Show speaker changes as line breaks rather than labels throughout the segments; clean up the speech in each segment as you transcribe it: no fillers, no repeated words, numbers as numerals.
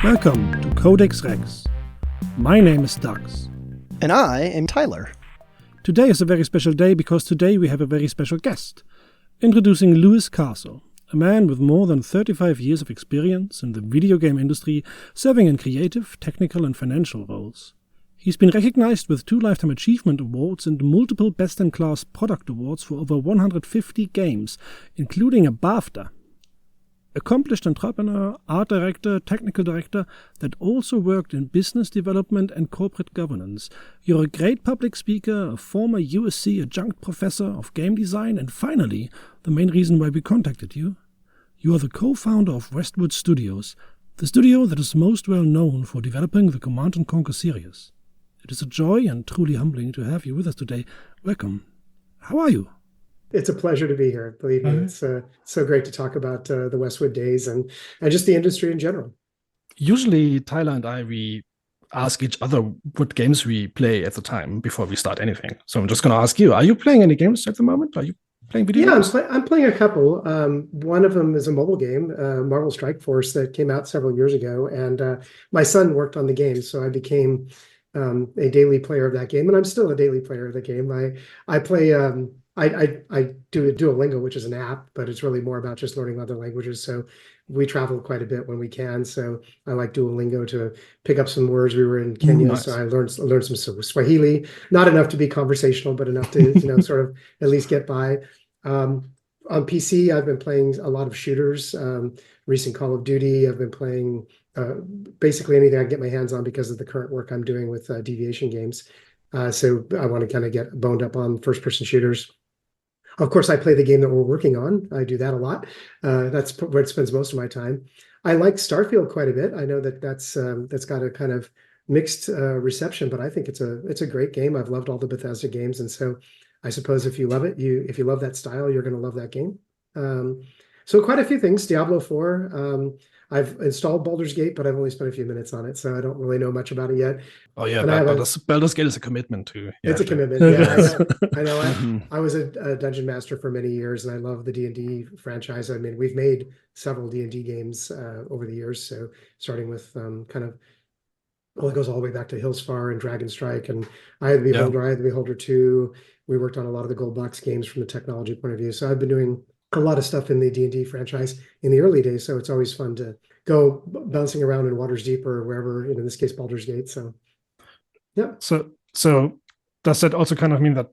Welcome to Codex Rex. My name is Dachz.
And I am Tyler.
Today is a very special day because today we have a very special guest. Introducing Louis Carso, a man with more than 35 years of experience in the video game industry, serving in creative, technical and financial roles. He's been recognized with 2 Lifetime Achievement Awards and multiple Best-in-Class Product Awards for over 150 games, including a BAFTA. Accomplished entrepreneur, art director, technical director that also worked in business development and corporate governance. You're a great public speaker, a former USC adjunct professor of game design, and finally, the main reason why we contacted you. You are the co-founder of Westwood Studios, the studio that is most well known for developing the Command & Conquer series. It is a joy and truly humbling to have you with us today. Welcome. How are you?
It's a pleasure to be here. Believe me, it's so great to talk about the Westwood days and just the industry in general.
Usually, Tyler and we ask each other what games we play at the time before we start anything. So I'm just going to ask you, are you playing any games at the moment? Are you playing video games?
Yeah, I'm playing a couple. One of them is a mobile game, Marvel Strike Force, that came out several years ago. And my son worked on the game, so I became a daily player of that game. And I'm still a daily player of the game. I play... I do Duolingo, which is an app, but it's really more about just learning other languages. So we travel quite a bit when we can. So I like Duolingo to pick up some words. We were in Kenya,
nice.
So I learned some Swahili, not enough to be conversational, but enough to sort of at least get by. On PC, I've been playing a lot of shooters. Recent Call of Duty. I've been playing basically anything I can get my hands on because of the current work I'm doing with Deviation Games. So I want to kind of get boned up on first-person shooters. Of course, I play the game that we're working on. I do that a lot. That's where it spends most of my time. I like Starfield quite a bit. I know that's got a kind of mixed reception, but I think it's a great game. I've loved all the Bethesda games, and so I suppose if you love it, if you love that style, you're going to love that game. So quite a few things. Diablo 4. I've installed Baldur's Gate, but I've only spent a few minutes on it, so I don't really know much about it yet.
Oh yeah, Baldur's Gate is a commitment too. Yeah,
it's a commitment. Yeah, I know.
Mm-hmm.
I was a dungeon master for many years, and I love the D&D franchise. I mean, we've made several D&D games over the years. So starting with it goes all the way back to Hillsfar and Dragon Strike, and I had the Beholder. I had the Beholder 2. We worked on a lot of the Gold Box games from the technology point of view. So I've been doing a lot of stuff in the D&D franchise in the early days. So it's always fun to go bouncing around in Waters Deep or wherever, in this case, Baldur's Gate. So, yeah.
So does that also kind of mean that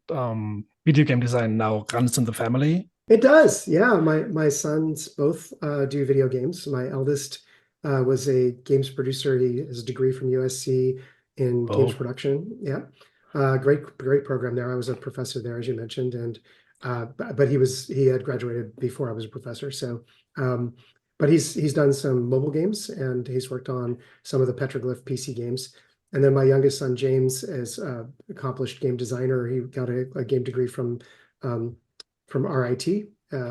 video game design now runs in the family?
It does. Yeah. My sons both do video games. My eldest was a games producer. He has a degree from USC in games production. Yeah. Great program there. I was a professor there, as you mentioned. And but he had graduated before I was a professor. So, but he's done some mobile games, and he's worked on some of the Petroglyph PC games. And then my youngest son James is an accomplished game designer. He got a game degree from RIT,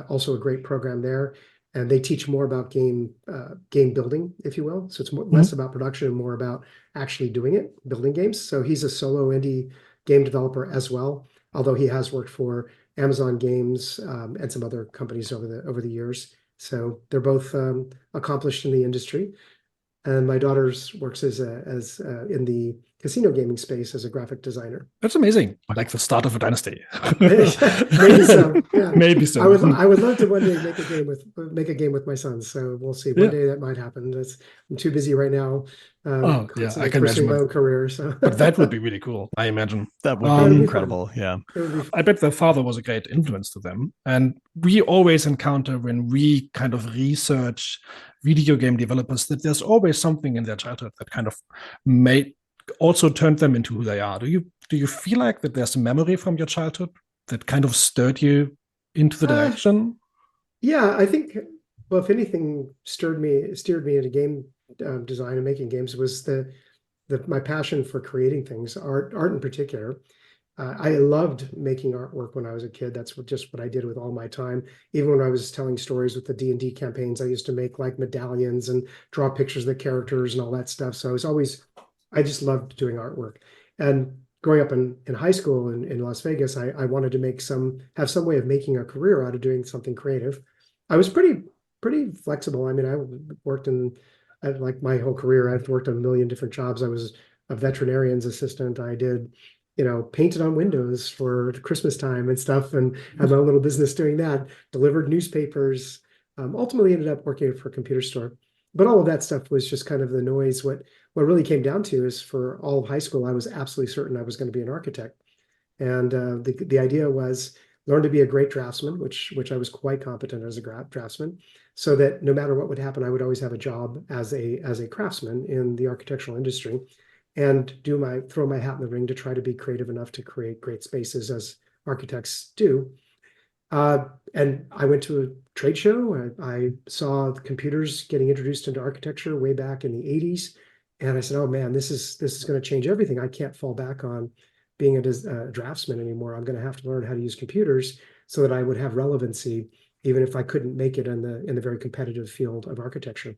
also a great program there. And they teach more about game building, if you will. So it's less about production and more about actually doing it, building games. So he's a solo indie game developer as well, although he has worked for Amazon Games and some other companies over the years. So they're both accomplished in the industry. And my daughter works as in the casino gaming space as a graphic designer.
That's amazing. Like the start of a dynasty.
Maybe so. Yeah.
Maybe so.
I would love to one day make a game with my sons. So we'll see. One day that might happen. I'm too busy right now.
I can imagine
my own career. So,
but that would be really cool. I imagine
that would be incredible. Yeah,
I bet their father was a great influence to them. And we always encounter when we kind of research video game developers that there's always something in their childhood that kind of also turned them into who they are. Do you feel like that there's a memory from your childhood that kind of stirred you into the direction?
Yeah, I think, well, if anything steered me into game design and making games was my passion for creating things, art in particular. I loved making artwork when I was a kid. That's just what I did with all my time. Even when I was telling stories with the D&D campaigns, I used to make like medallions and draw pictures of the characters and all that stuff. So I just loved doing artwork. And growing up in high school in Las Vegas, I wanted to have some way of making a career out of doing something creative. I was pretty flexible. I mean, I worked in like my whole career, I've worked on a million different jobs. I was a veterinarian's assistant. I did, painted on windows for Christmas time and stuff, and had my own little business doing that, delivered newspapers, ultimately ended up working for a computer store. But all of that stuff was just kind of the noise. What really came down to is for all of high school, I was absolutely certain I was going to be an architect. And the idea was learn to be a great draftsman, which I was quite competent as a draftsman, so that no matter what would happen, I would always have a job as a craftsman in the architectural industry, and throw my hat in the ring to try to be creative enough to create great spaces as architects do. And I went to a trade show. I saw the computers getting introduced into architecture way back in the 80s. And I said, oh man, this is going to change everything. I can't fall back on being a draftsman anymore. I'm going to have to learn how to use computers so that I would have relevancy, even if I couldn't make it in the very competitive field of architecture.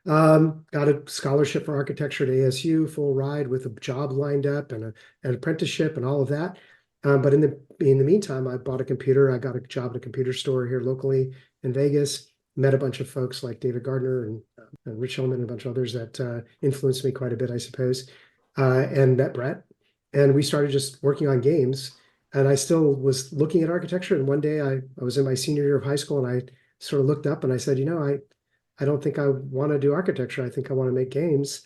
Got a scholarship for architecture at ASU, full ride with a job lined up and an apprenticeship and all of that. But in the meantime, I bought a computer. I got a job at a computer store here locally in Vegas. Met a bunch of folks like David Gardner and Rich Hillman and a bunch of others that influenced me quite a bit, I suppose. And met Brett, and we started just working on games. And I still was looking at architecture. And one day I was in my senior year of high school, and I sort of looked up and I said, I don't think I want to do architecture. I think I want to make games,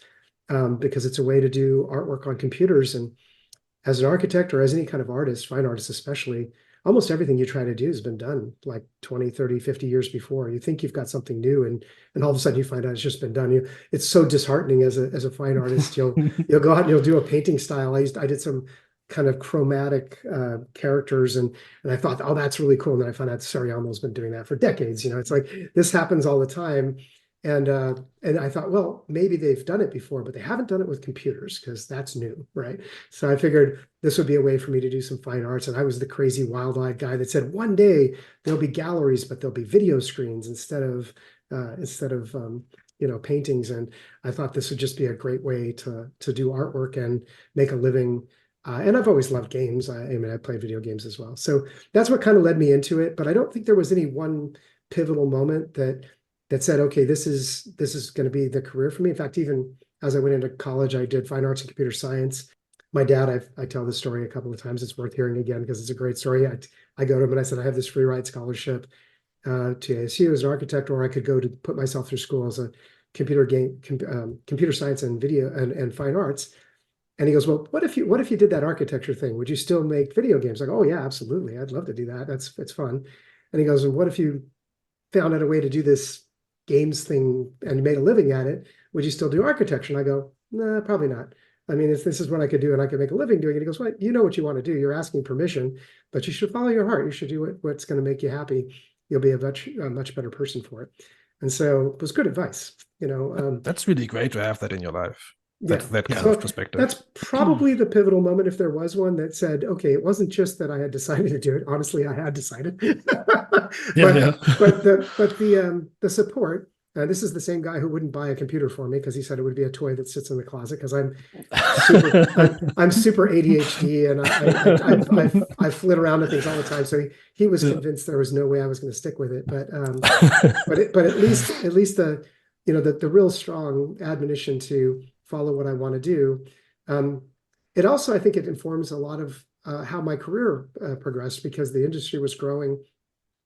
because it's a way to do artwork on computers. And as an architect or as any kind of artist, fine artist especially, almost everything you try to do has been done like 20, 30, 50 years before. You think you've got something new, and all of a sudden you find out it's just been done. It's so disheartening as a fine artist. You'll go out and you'll do a painting style. I did some kind of chromatic characters, and I thought, oh, that's really cool. And then I found out Sariamo's been doing that for decades. It's like this happens all the time. And I thought, well, maybe they've done it before, but they haven't done it with computers because that's new, right? So I figured this would be a way for me to do some fine arts. And I was the crazy wild-eyed guy that said, one day there'll be galleries, but there'll be video screens instead of paintings. And I thought this would just be a great way to do artwork and make a living. And I've always loved games. I mean, I played video games as well. So that's what kind of led me into it. But I don't think there was any one pivotal moment that said, okay, this is going to be the career for me. In fact, even as I went into college, I did fine arts and computer science. My dad, I tell this story a couple of times. It's worth hearing again because it's a great story. I go to him and I said, I have this free ride scholarship to ASU as an architect, or I could go to put myself through school as a computer science and video and fine arts. And he goes, well, what if you did that architecture thing? Would you still make video games? I go, oh yeah, absolutely. I'd love to do that. It's fun. And he goes, and what if you found out a way to do this games thing and made a living at it? Would you still do architecture? And I go, nah, probably not. I mean, if this is what I could do and I could make a living doing it. He goes, well, you know what you want to do. You're asking permission, but you should follow your heart. You should do what's going to make you happy. You'll be a much better person for it. And so it was good advice.
That's really great to have that in your life. That kind of perspective.
That's probably the pivotal moment, if there was one, that said, okay, it wasn't just that I had decided to do it. Honestly, I had decided. But the support. This is the same guy who wouldn't buy a computer for me because he said it would be a toy that sits in the closet because I'm super ADHD and I flit around to things all the time. So he was convinced there was no way I was going to stick with it. But at least the real strong admonition to follow what I want to do. It also, I think it informs a lot of how my career progressed because the industry was growing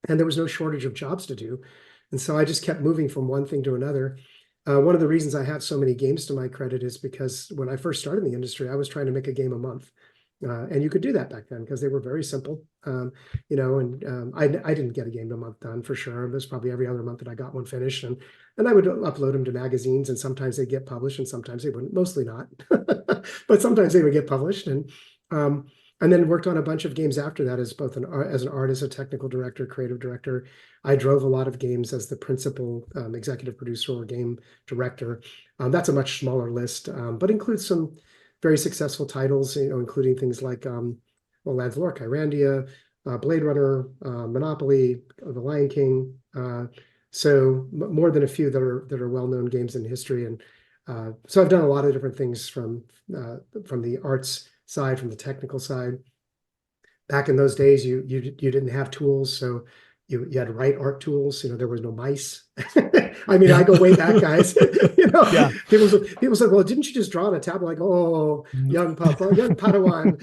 and there was no shortage of jobs to do. And so I just kept moving from one thing to another. One of the reasons I have so many games to my credit is because when I first started in the industry, I was trying to make a game a month. And you could do that back then because they were very simple. I didn't get a game a month done for sure. It was probably every other month that I got one finished. And I would upload them to magazines, and sometimes they'd get published and sometimes they wouldn't, mostly not. But sometimes they would get published. And then worked on a bunch of games after that as both as an artist, a technical director, creative director. I drove a lot of games as the principal executive producer or game director. That's a much smaller list, but includes some very successful titles, including things like Lands of Lore, Kyrandia, Blade Runner, Monopoly, The Lion King. So more than a few that are well-known games in history. And so I've done a lot of different things from the arts side, from the technical side. Back in those days, you didn't have tools, so you had to write art tools. There was no mice. I mean, I go way back, guys.
Yeah.
People said, well, didn't you just draw on a tablet? Like, oh, young Padawan,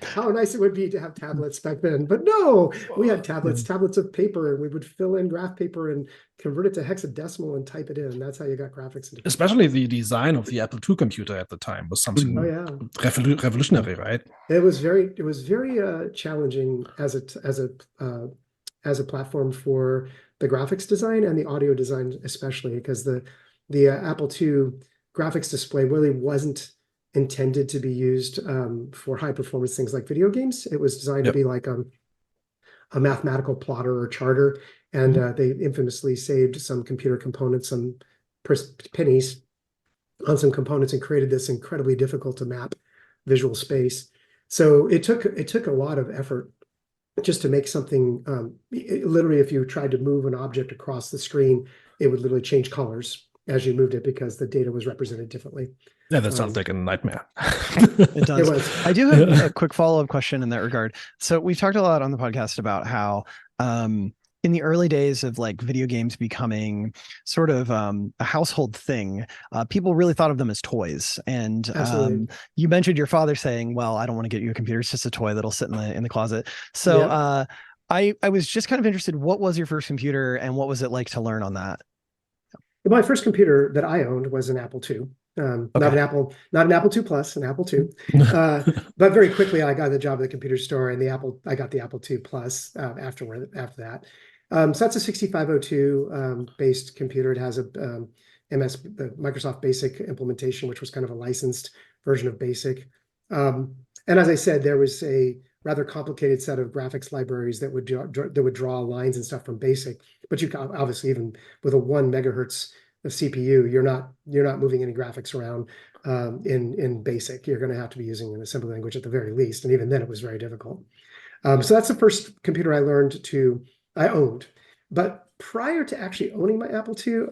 how nice it would be to have tablets back then. But no, we had tablets of paper, and we would fill in graph paper and convert it to hexadecimal and type it in. That's how you got graphics.
Especially the design of the Apple II computer at the time was something revolutionary, right?
It was very challenging as a platform for the graphics design and the audio design, especially because the Apple II graphics display really wasn't intended to be used for high performance things like video games. It was designed to be like a mathematical plotter or charter, and they infamously saved some computer components, some pennies on some components, and created this incredibly difficult to map visual space. So it took a lot of effort just to make something. Literally, if you tried to move an object across the screen, it would literally change colors as you moved it because the data was represented differently.
Yeah, that sounds like a nightmare.
It does.
It was.
I do have a quick follow-up question in that regard. So we've talked a lot on the podcast about how in the early days of like video games becoming sort of a household thing, people really thought of them as toys. And you mentioned your father saying, well, I don't want to get you a computer. It's just a toy that'll sit in the closet. So I was just kind of interested, what was your first computer and what was it like to learn on that?
My first computer that I owned was an Apple II. Not an Apple II Plus, an Apple II. But very quickly, I got the job at the computer store, and I got the Apple II Plus after that. So that's a 6502 based computer. It has the Microsoft Basic implementation, which was kind of a licensed version of Basic. And as I said, there was a rather complicated set of graphics libraries that would draw lines and stuff from Basic. But you can obviously, even with a 1 megahertz CPU, you're not moving any graphics around in Basic. You're going to have to be using an assembly language at the very least, and even then it was very difficult. So that's the first computer I owned. But prior to actually owning my Apple II,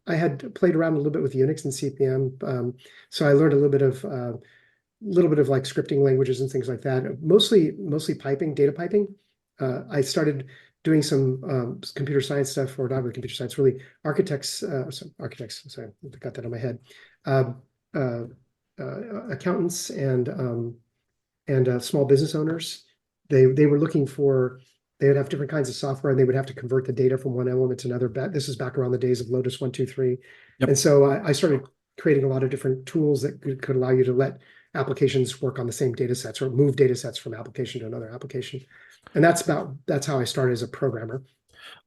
I had played around a little bit with Unix and CP/M. So I learned a little bit of like scripting languages and things like that. Mostly data piping. I started doing some computer science stuff, or not really computer science, really architects. Sorry, I got that in my head. Accountants and small business owners. They were looking for. They would have different kinds of software, and they would have to convert the data from one element to another. This is back around the days of Lotus 1-2-3. And so I started creating a lot of different tools that could allow you to let applications work on the same data sets or move data sets from application to another application. And that's how I started as a programmer.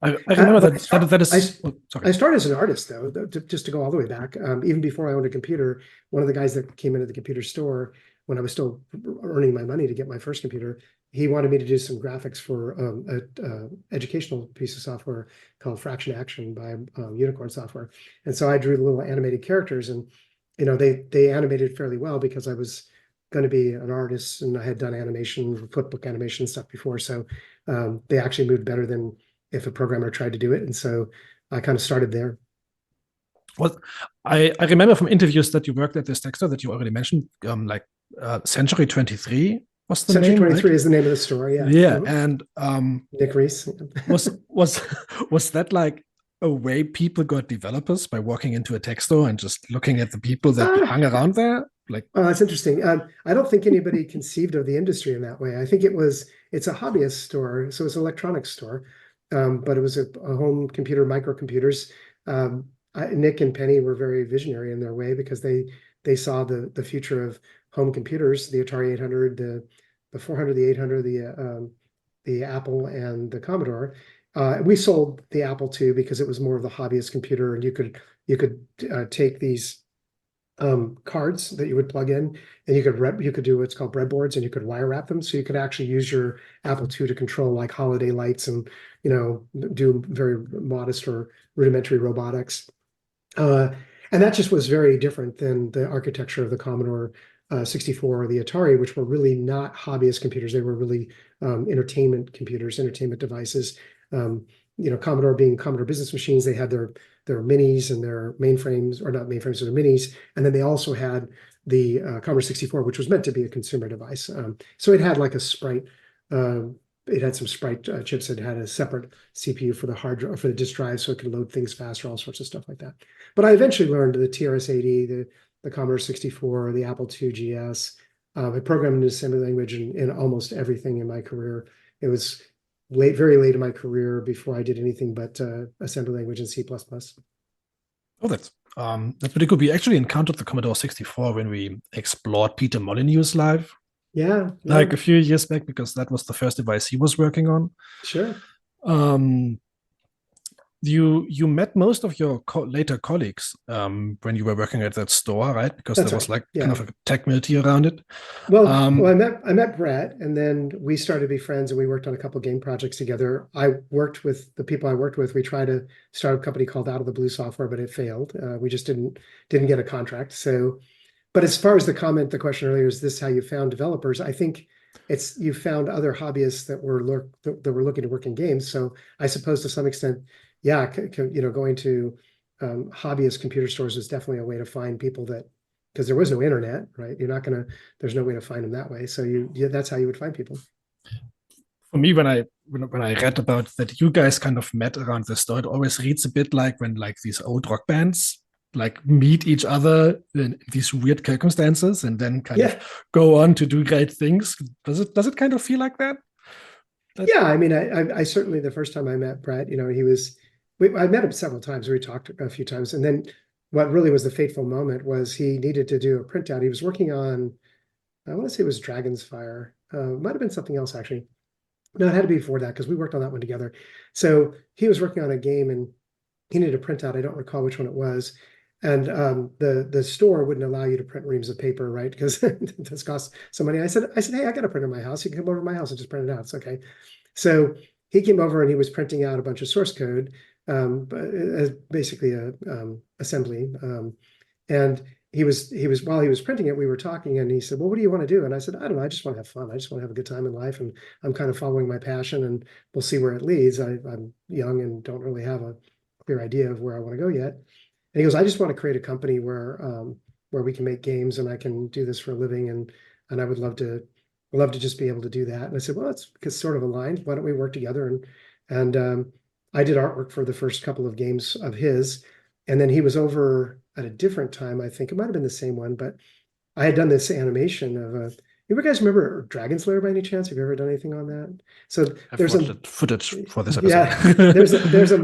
I remember that is.
I started as an artist, though, just to go all the way back. Even before I owned a computer, one of the guys that came into the computer store when I was still earning my money to get my first computer, he wanted me to do some graphics for an educational piece of software called Fraction Action by Unicorn Software. And so I drew little animated characters, and they animated fairly well because I was going to be an artist and I had done animation, flipbook animation stuff before. So they actually moved better than if a programmer tried to do it. And so I kind of started there.
Well, I remember from interviews that you worked at this tech store that you already mentioned, Century 23 was the
Century
name,
23
right?
is the name of the store, yeah.
Yeah, and
Nick Reese.
was that like a way people got developers, by walking into a tech store and just looking at the people that hung around there?
That's interesting. I don't think anybody conceived of the industry in that way. I think it's a hobbyist store, so it's an electronics store, but it was a home computer, microcomputers. Nick and Penny were very visionary in their way because they saw the future of home computers, the Atari 800, the 400, the 800, the Apple, and the Commodore. We sold the Apple II because it was more of the hobbyist computer, and you could take these cards that you would plug in, and you could do what's called breadboards, and you could wire wrap them, so you could actually use your Apple II to control like holiday lights and do very modest or rudimentary robotics. And that just was very different than the architecture of the Commodore 64 or the Atari, which were really not hobbyist computers. They were really entertainment computers, entertainment devices. Commodore being Commodore business machines, they had their minis and their mainframes, or not mainframes, so their minis. And then they also had the Commodore 64, which was meant to be a consumer device. So it had like a sprite it had some Sprite chips that had a separate CPU for the for the disk drive, so it could load things faster, all sorts of stuff like that. But I eventually learned the TRS-80, the Commodore 64, the Apple II GS. I programmed in assembly language in almost everything in my career. It was very late in my career before I did anything but assembly language and C++.
Oh, that's pretty cool. We actually encountered the Commodore 64 when we explored Peter Molyneux's live.
Yeah,
like a few years back, because that was the first device he was working on.
Sure.
You met most of your later colleagues when you were working at that store, right? Because
That's
there was
right.
kind of a tech community around it.
Well, I met Brett, and then we started to be friends, and we worked on a couple of game projects together. I worked with the people I worked with. We tried to start a company called Out of the Blue Software, but it failed. We just didn't get a contract. So, but as far as the question earlier, is this how you found developers? I think it's you found other hobbyists that were looking to work in games. So I suppose to some extent, yeah, going to hobbyist computer stores is definitely a way to find people because there was no internet, right? There's no way to find them that way. So that's how you would find people.
For me, when I read about that you guys kind of met around the store, it always reads a bit like when like these old rock bands like meet each other in these weird circumstances and then kind of go on to do great things. Does it kind of feel like that?
Yeah, I mean, I certainly, the first time I met Brett, I met him several times. We talked a few times, and then what really was the fateful moment was he needed to do a printout. He was working on, I want to say it was Dragon's Fire. Might have been something else actually. No, it had to be before that because we worked on that one together. So he was working on a game and he needed a printout. I don't recall which one it was. And the store wouldn't allow you to print reams of paper, right? Because this costs some money. I said, hey, I got a printer in my house. You can come over to my house and just print it out. It's okay. So he came over and he was printing out a bunch of source code, basically a assembly. And he was while he was printing it, we were talking, and he said, well, what do you want to do? And I said, I don't know. I just want to have fun. I just want to have a good time in life, and I'm kind of following my passion, and we'll see where it leads. I'm young and don't really have a clear idea of where I want to go yet. And he goes, I just want to create a company where we can make games and I can do this for a living, and I would love to just be able to do that. And I said, well, it's sort of aligned. Why don't we work together? And I did artwork for the first couple of games of his, and then he was over at a different time. I think it might have been the same one, but I had done this animation of you guys remember Dragon's Lair by any chance? Have you ever done anything on that? So there's
footage for this episode.
Yeah, there's a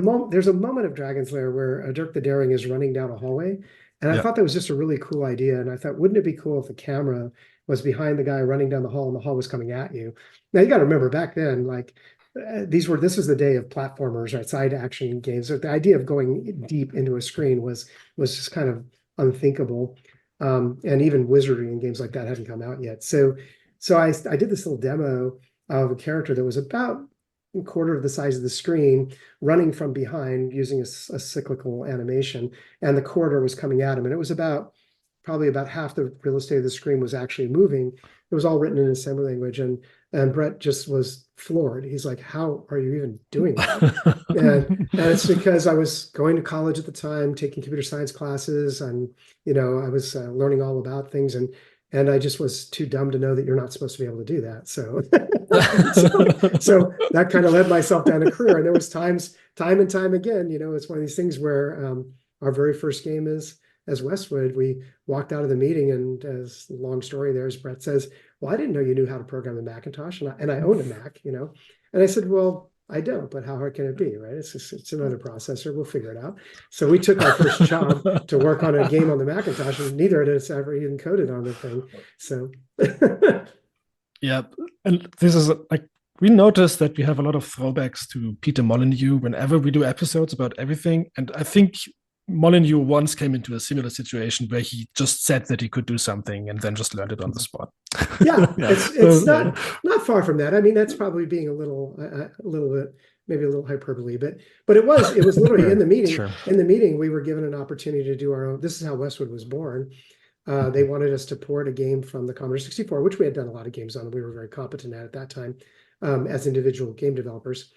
moment of Dragon's Lair where Dirk the Daring is running down a hallway, and I thought that was just a really cool idea. And I thought, wouldn't it be cool if the camera was behind the guy running down the hall and the hall was coming at you? Now you got to remember back then, like this was the day of platformers, right? Side action games. So the idea of going deep into a screen was just kind of unthinkable. And even wizardry and games like that hadn't come out yet. So I did this little demo of a character that was about a quarter of the size of the screen, running from behind using a cyclical animation, and the corridor was coming at him. And it was probably about half the real estate of the screen was actually moving. It was all written in assembly language, and Brett just was floored. He's like, how are you even doing that? and it's because I was going to college at the time, taking computer science classes, and I was learning all about things, and I just was too dumb to know that you're not supposed to be able to do that. So so that kind of led myself down a career. And there was time and time again, it's one of these things where our very first game as Westwood, we walked out of the meeting, and as long story there, as Brett says, well, I didn't know you knew how to program the Macintosh, and I own a Mac, and I said, well, I don't, but how hard can it be, right? It's another processor. We'll figure it out. So we took our first job to work on a game on the Macintosh, and neither of us ever even coded on the thing. So
yeah, and this is like we noticed that we have a lot of throwbacks to Peter Molyneux whenever we do episodes about everything, and I think Molyneux once came into a similar situation where he just said that he could do something and then just learned it on the spot.
Yeah, it's not far from that. I mean, that's probably being a little bit, maybe a little hyperbole, but it was literally in the meeting. Sure. In the meeting, we were given an opportunity to do our own. This is how Westwood was born. They wanted us to port a game from the Commodore 64, which we had done a lot of games on, and we were very competent at that time as individual game developers.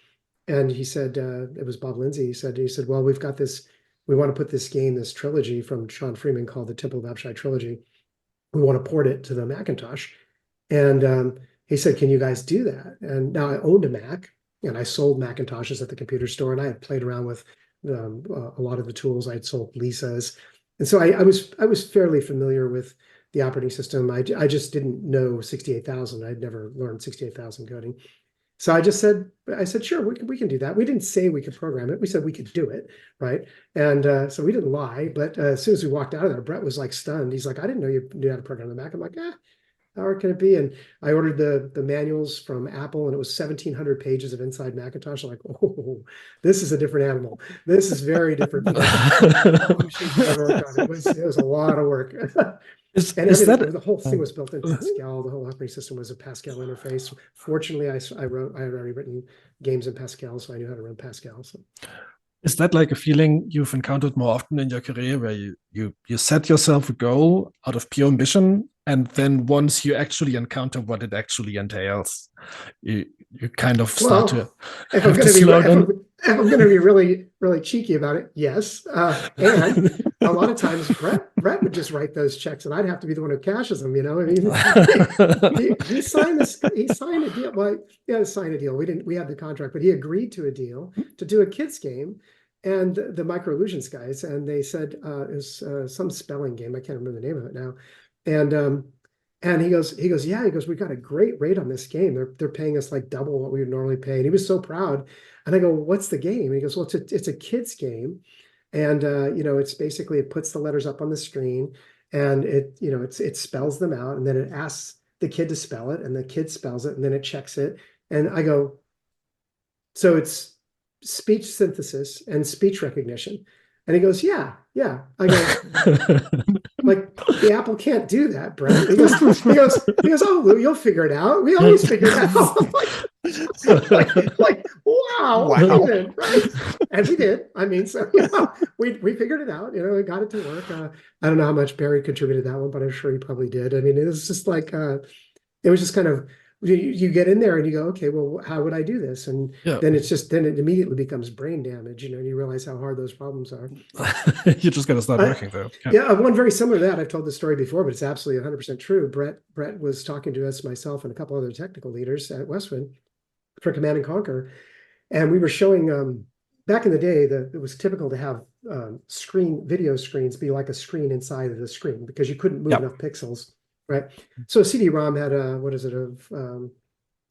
And he said, it was Bob Lindsay. He said, well, we've got this. We want to put this trilogy from Sean Freeman called the Temple of Abshai Trilogy. We want to port it to the Macintosh. And he said, can you guys do that? And now I owned a Mac, and I sold Macintoshes at the computer store, and I had played around with a lot of the tools. I'd sold Lisas, and so I was fairly familiar with the operating system. I just didn't know 68,000. I'd never learned 68,000 coding. So I said, sure, we can do that. We didn't say we could program it. We said we could do it, right? And so we didn't lie. But as soon as we walked out of there, Brett was like stunned. He's like, I didn't know you knew how to program the Mac. I'm like, how hard can it be? And I ordered the manuals from Apple, and it was 1,700 pages of Inside Macintosh. I'm like, oh, this is a different animal. This is very different. From it was a lot of work. And the whole thing was built in Pascal. The whole operating system was a Pascal interface. Fortunately, I had already written games in Pascal, so I knew how to run Pascal. So.
Is that like a feeling you've encountered more often in your career, where you set yourself a goal out of pure ambition, and then once you actually encounter what it actually entails, you kind of start to have to slow down?
If I'm going to be really, really cheeky about it, yes. And a lot of times Brett would just write those checks, and I'd have to be the one who cashes them. You know, I mean, he signed a deal. Well, he had to sign a deal. We had the contract, but he agreed to a deal to do a kids game, and the Micro Illusions guys, and they said it was some spelling game. I can't remember the name of it now, and he goes, yeah, he goes, we got a great rate on this game. They're paying us like double what we would normally pay. And he was so proud. And I go, what's the game? And he goes, well, it's a kid's game. And, it's basically, it puts the letters up on the screen, and it spells them out. And then it asks the kid to spell it, and the kid spells it, and then it checks it. And I go, so it's speech synthesis and speech recognition. And he goes, yeah. I go, like, the Apple can't do that, Brett. He goes, oh, Lou, you'll figure it out. We always figure it out. like, wow. Even, right? And we did. I mean, so we figured it out. We got it to work. I don't know how much Barry contributed that one, but I'm sure he probably did. I mean, it was just like it was just kind of. You get in there and you go, okay, well, how would I do this? And then it immediately becomes brain damage, and you realize how hard those problems are.
You just got to start working though.
Yeah, one very similar to that. I've told this story before, but it's absolutely 100% true. Brett was talking to us, myself, and a couple other technical leaders at Westwood for Command and Conquer. And we were showing, back in the day, it was typical to have video screens be like a screen inside of the screen, because you couldn't move enough pixels. Right. So CD-ROM had 44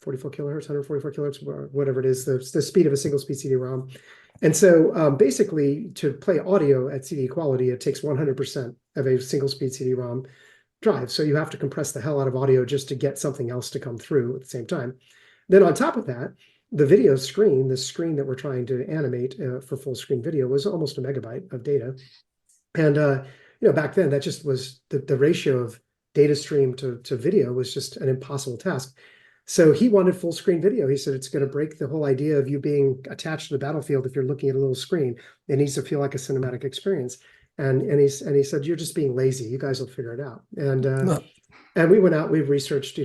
kilohertz, 144 kilohertz, whatever it is, the speed of a single speed CD-ROM. And so basically, to play audio at CD quality, it takes 100% of a single speed CD-ROM drive. So you have to compress the hell out of audio just to get something else to come through at the same time. Then on top of that, the video screen, the screen that we're trying to animate for full screen video, was almost a megabyte of data. And back then, that just was the ratio of data stream to video was just an impossible task. So he wanted full screen video. He said, it's going to break the whole idea of you being attached to the battlefield if you're looking at a little screen. It needs to feel like a cinematic experience. And he said, you're just being lazy. You guys will figure it out. And we went out, we researched,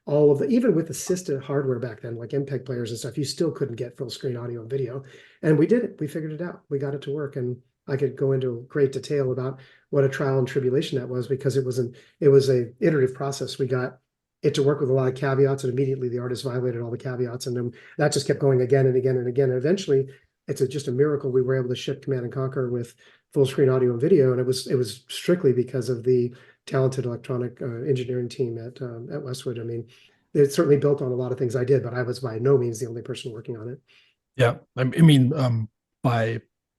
all of even with assisted hardware back then, like MPEG players and stuff, you still couldn't get full screen audio and video. And we did it. We figured it out. We got it to work. And I could go into great detail about what a trial and tribulation that was, because it was an iterative process. We got it to work with a lot of caveats, and immediately the artist violated all the caveats, and then that just kept going again and again and again. And eventually, it's just a miracle we were able to ship Command and Conquer with full screen audio and video, and it was strictly because of the talented electronic engineering team at Westwood. I mean, it certainly built on a lot of things I did, but I was by no means the only person working on it.
Yeah, I mean,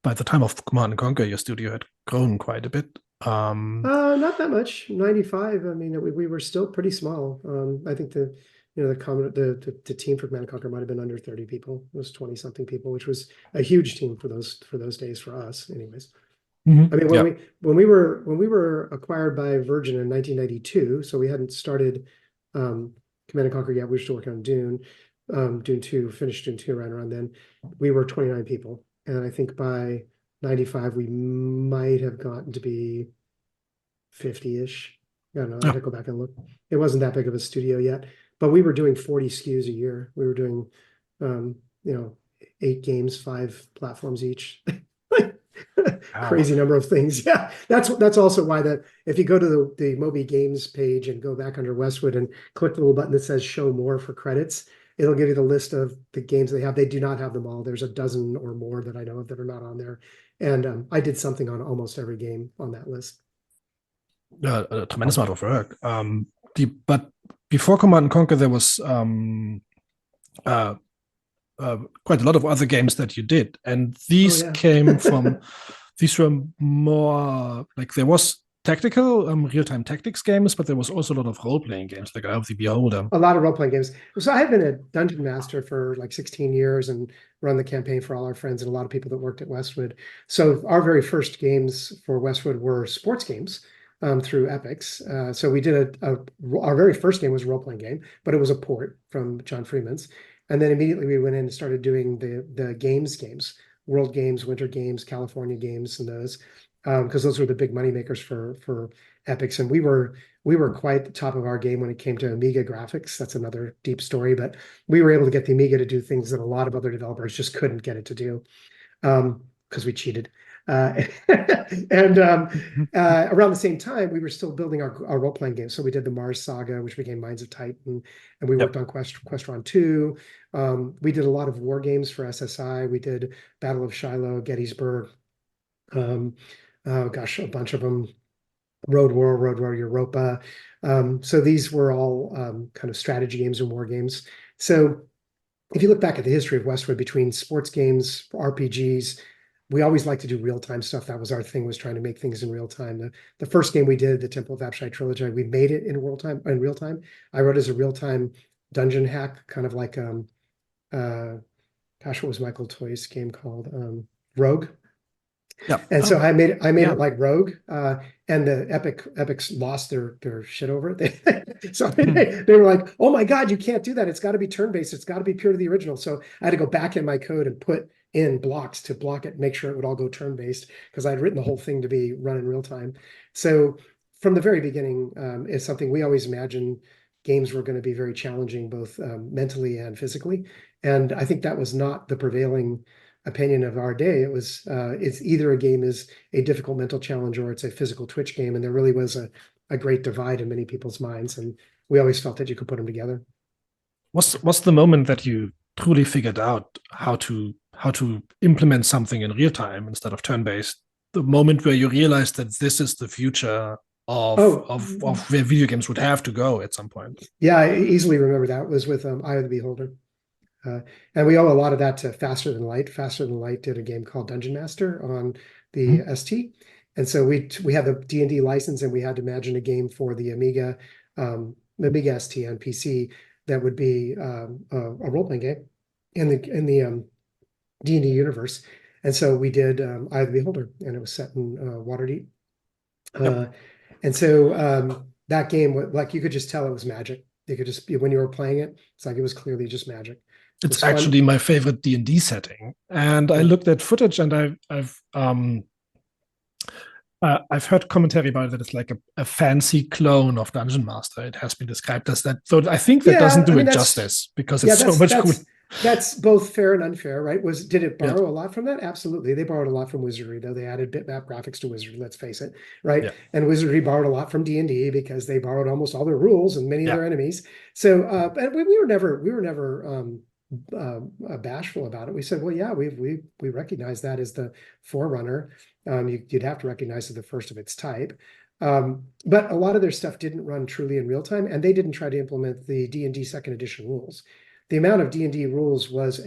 by the time of Command and Conquer, your studio had grown quite a bit.
Not that much. 95. I mean, we were still pretty small. I think the team for Command and Conquer might have been under 30 people. It was 20 something people, which was a huge team for those days for us, anyways. Mm-hmm. I mean, when we were acquired by Virgin in 1992, so we hadn't started Command and Conquer yet. We were still working on Dune. Dune 2, finished Dune 2 right around then. We were 29 people. And I think by 95, we might have gotten to be 50-ish. I don't know. I have to go back and look. It wasn't that big of a studio yet, but we were doing 40 SKUs a year. We were doing, 8 games, 5 platforms each. crazy number of things. Yeah, that's also why if you go to the Moby Games page and go back under Westwood and click the little button that says Show More for credits, it'll give you the list of the games they have. They do not have them all. There's a dozen or more that I know of that are not on there. And I did something on almost every game on that list.
A tremendous amount of work. But before Command and Conquer, there was quite a lot of other games that you did, and these came from. These were more like there was tactical real-time tactics games, but there was also a lot of role-playing games, like Eye of the Beholder.
A lot of role-playing games. So I had been a dungeon master for like 16 years and run the campaign for all our friends and a lot of people that worked at Westwood. So our very first games for Westwood were sports games through Epics. So we did our very first game was a role-playing game, but it was a port from John Freeman's. And then immediately we went in and started doing the games, World Games, Winter Games, California Games, and those. Because those were the big money makers for Epics, and we were quite the top of our game when it came to Amiga graphics. That's another deep story, but we were able to get the Amiga to do things that a lot of other developers just couldn't get it to do, because we cheated. And around the same time, we were still building our role-playing games. So we did the Mars Saga, which became Minds of Titan, and we worked on Questron 2. We did a lot of war games for SSI. We did Battle of Shiloh, Gettysburg. A bunch of them. Road War Europa. So these were all kind of strategy games and war games. So if you look back at the history of Westwood between sports games, RPGs, we always like to do real-time stuff. That was our thing, was trying to make things in real time. The first game we did, the Temple of Apshai trilogy, we made it in real time. I wrote as a real-time dungeon hack, kind of like what was Michael Toy's game called? Rogue.
Yeah.
And so I made it like Rogue, and the Epics lost their shit over it. So they were like, "Oh my God, you can't do that! It's got to be turn-based. It's got to be pure to the original." So I had to go back in my code and put in blocks to block it, make sure it would all go turn-based, because I'd written the whole thing to be run in real time. So from the very beginning, it's something we always imagined games were going to be very challenging, both mentally and physically. And I think that was not the prevailing opinion of our day. It was it's either a game is a difficult mental challenge or it's a physical twitch game, and there really was a great divide in many people's minds, and we always felt that you could put them together.
What's the moment that you truly figured out how to implement something in real time instead of turn-based? The moment where you realized that this is the future of where video games would have to go at some point.
Yeah, I easily remember that. It was with Eye of the Beholder. And we owe a lot of that to Faster Than Light. Faster Than Light did a game called Dungeon Master on the ST. And so we had the D&D license, and we had to imagine a game for the Amiga ST on PC that would be a role-playing game in the D&D universe. And so we did Eye of the Beholder, and it was set in Waterdeep. And so that game, like, you could just tell it was magic. You could just, when you were playing it, it's like it was clearly just magic.
It's actually my favorite D&D setting. And I looked at footage, and I've heard commentary about it that it's like a fancy clone of Dungeon Master. It has been described as that. So I think that doesn't do it justice, because it's so much cool.
That's both fair and unfair, right? Did it borrow a lot from that? Absolutely. They borrowed a lot from Wizardry, though. They added bitmap graphics to Wizardry, let's face it, right? Yeah. And Wizardry borrowed a lot from D&D because they borrowed almost all their rules and many of their enemies. So and we were never bashful about it. We said, well, yeah, we recognize that as the forerunner. You'd have to recognize it the first of its type. But a lot of their stuff didn't run truly in real time, and they didn't try to implement the D&D second edition rules. The amount of D&D rules was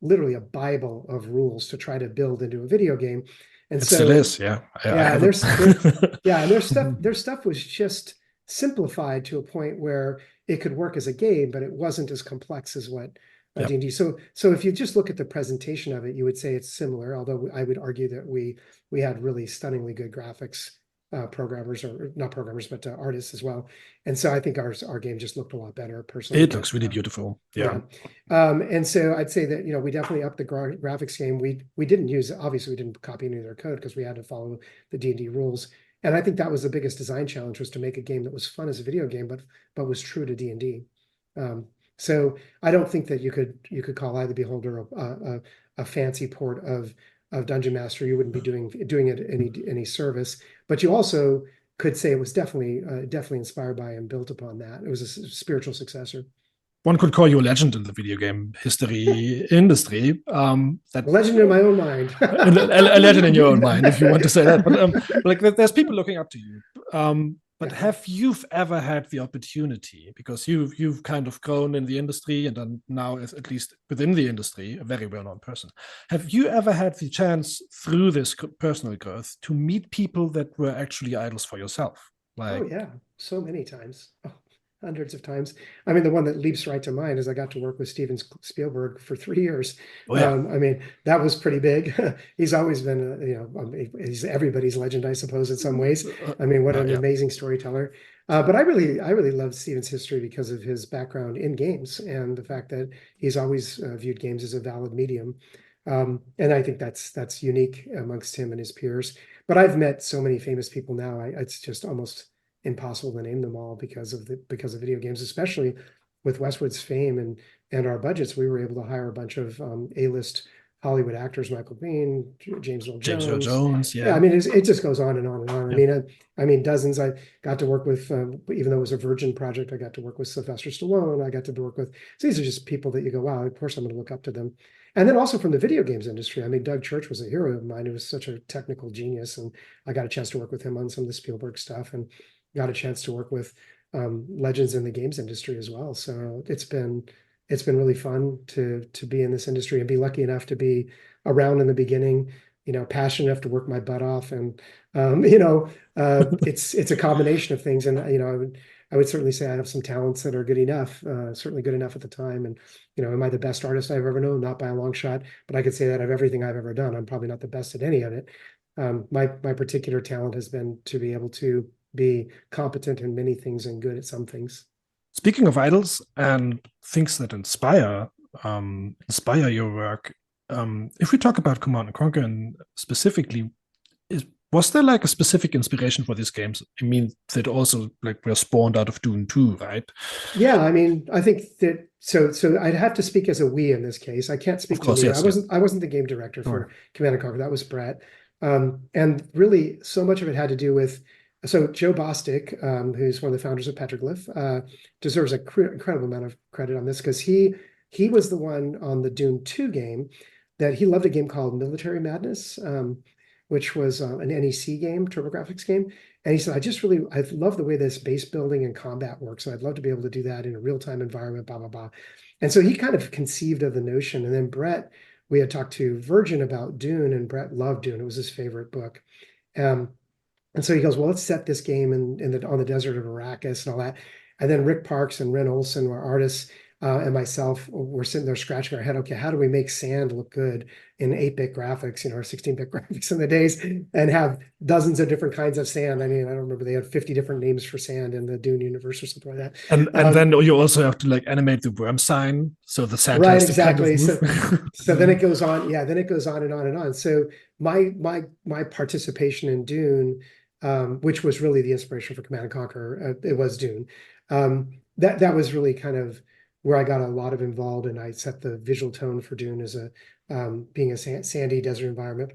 literally a Bible of rules to try to build into a video game. And so
still is, yeah.
And their stuff was just simplified to a point where it could work as a game, but it wasn't as complex as what D&D. So if you just look at the presentation of it, you would say it's similar, although I would argue that we had really stunningly good graphics. Programmers, or not programmers, but artists as well. And so I think our game just looked a lot better personally.
It looks really beautiful. Yeah.
And so I'd say that, we definitely upped the graphics game. We didn't obviously we didn't copy any of their code because we had to follow the D&D rules. And I think that was the biggest design challenge, was to make a game that was fun as a video game, but was true to D&D. So I don't think that you could call Eye of the Beholder a fancy port of of Dungeon Master, you wouldn't be doing it any service. But you also could say it was definitely inspired by and built upon that. It was a spiritual successor.
One could call you a legend in the video game history industry.
A legend in my own mind.
A legend in your own mind, if you want to say that. But like, there's people looking up to you. But have you ever had the opportunity, because you've kind of grown in the industry and then now, at least within the industry, a very well-known person. Have you ever had the chance through this personal growth to meet people that were actually idols for yourself? Like,
oh yeah, so many times. Oh, hundreds of times. I mean, the one that leaps right to mind is I got to work with Steven Spielberg for 3 years.
Oh, yeah.
I mean, that was pretty big. He's always been, he's everybody's legend, I suppose, in some ways. I mean, what an amazing storyteller. But I really love Steven's history because of his background in games and the fact that he's always viewed games as a valid medium. And I think that's unique amongst him and his peers. But I've met so many famous people now. It's just almost impossible to name them all because of video games, especially with Westwood's fame and our budgets. We were able to hire a bunch of A-list Hollywood actors: Michael Biehn, James Earl Jones.
Yeah.
I mean, it just goes on and on and on. Yeah. I mean, dozens. I got to work with, even though it was a Virgin project, I got to work with Sylvester Stallone. I got to work with. So these are just people that you go, wow, of course I'm going to look up to them. And then also from the video games industry. I mean, Doug Church was a hero of mine. He was such a technical genius, and I got a chance to work with him on some of the Spielberg stuff, and got a chance to work with legends in the games industry as well. So it's been really fun to be in this industry and be lucky enough to be around in the beginning, passionate enough to work my butt off. And, it's a combination of things. And, I would certainly say I have some talents that are good enough, certainly good enough at the time. And, am I the best artist I've ever known? Not by a long shot, but I could say that of everything I've ever done, I'm probably not the best at any of it. My particular talent has been to be able to be competent in many things and good at some things.
Speaking of idols and things that inspire your work, if we talk about Command and Conquer and specifically, was there like a specific inspiration for these games? I mean, that also like were spawned out of Dune 2, right?
Yeah, I mean, I think that so I'd have to speak as a we in this case. I can't speak to we. Yes, I wasn't the game director for Command and Conquer. That was Brett. And really, so much of it had to do with. So Joe Bostic, who's one of the founders of Petroglyph, deserves an incredible amount of credit on this, because he was the one on the Dune 2 game that he loved a game called Military Madness, which was an NEC game, TurboGrafx game. And he said, I love the way this base building and combat works. So I'd love to be able to do that in a real-time environment, blah, blah, blah. And so he kind of conceived of the notion. And then Brett, we had talked to Virgin about Dune, and Brett loved Dune. It was his favorite book. And so he goes, well, let's set this game on the desert of Arrakis and all that. And then Rick Parks and Ren Olson, our artists, and myself were sitting there scratching our head. Okay, how do we make sand look good in 8-bit graphics, or 16-bit graphics in the days, and have dozens of different kinds of sand? I mean, I don't remember, they had 50 different names for sand in the Dune universe or something like that.
And then you also have to like animate the worm sign, so the sand
right,
has to
exactly.
Kind of
so then it goes on. Yeah, then it goes on and on and on. So my participation in Dune, which was really the inspiration for Command and Conquer, it was Dune. That was really kind of where I got a lot of involved, and I set the visual tone for Dune as being a sandy desert environment.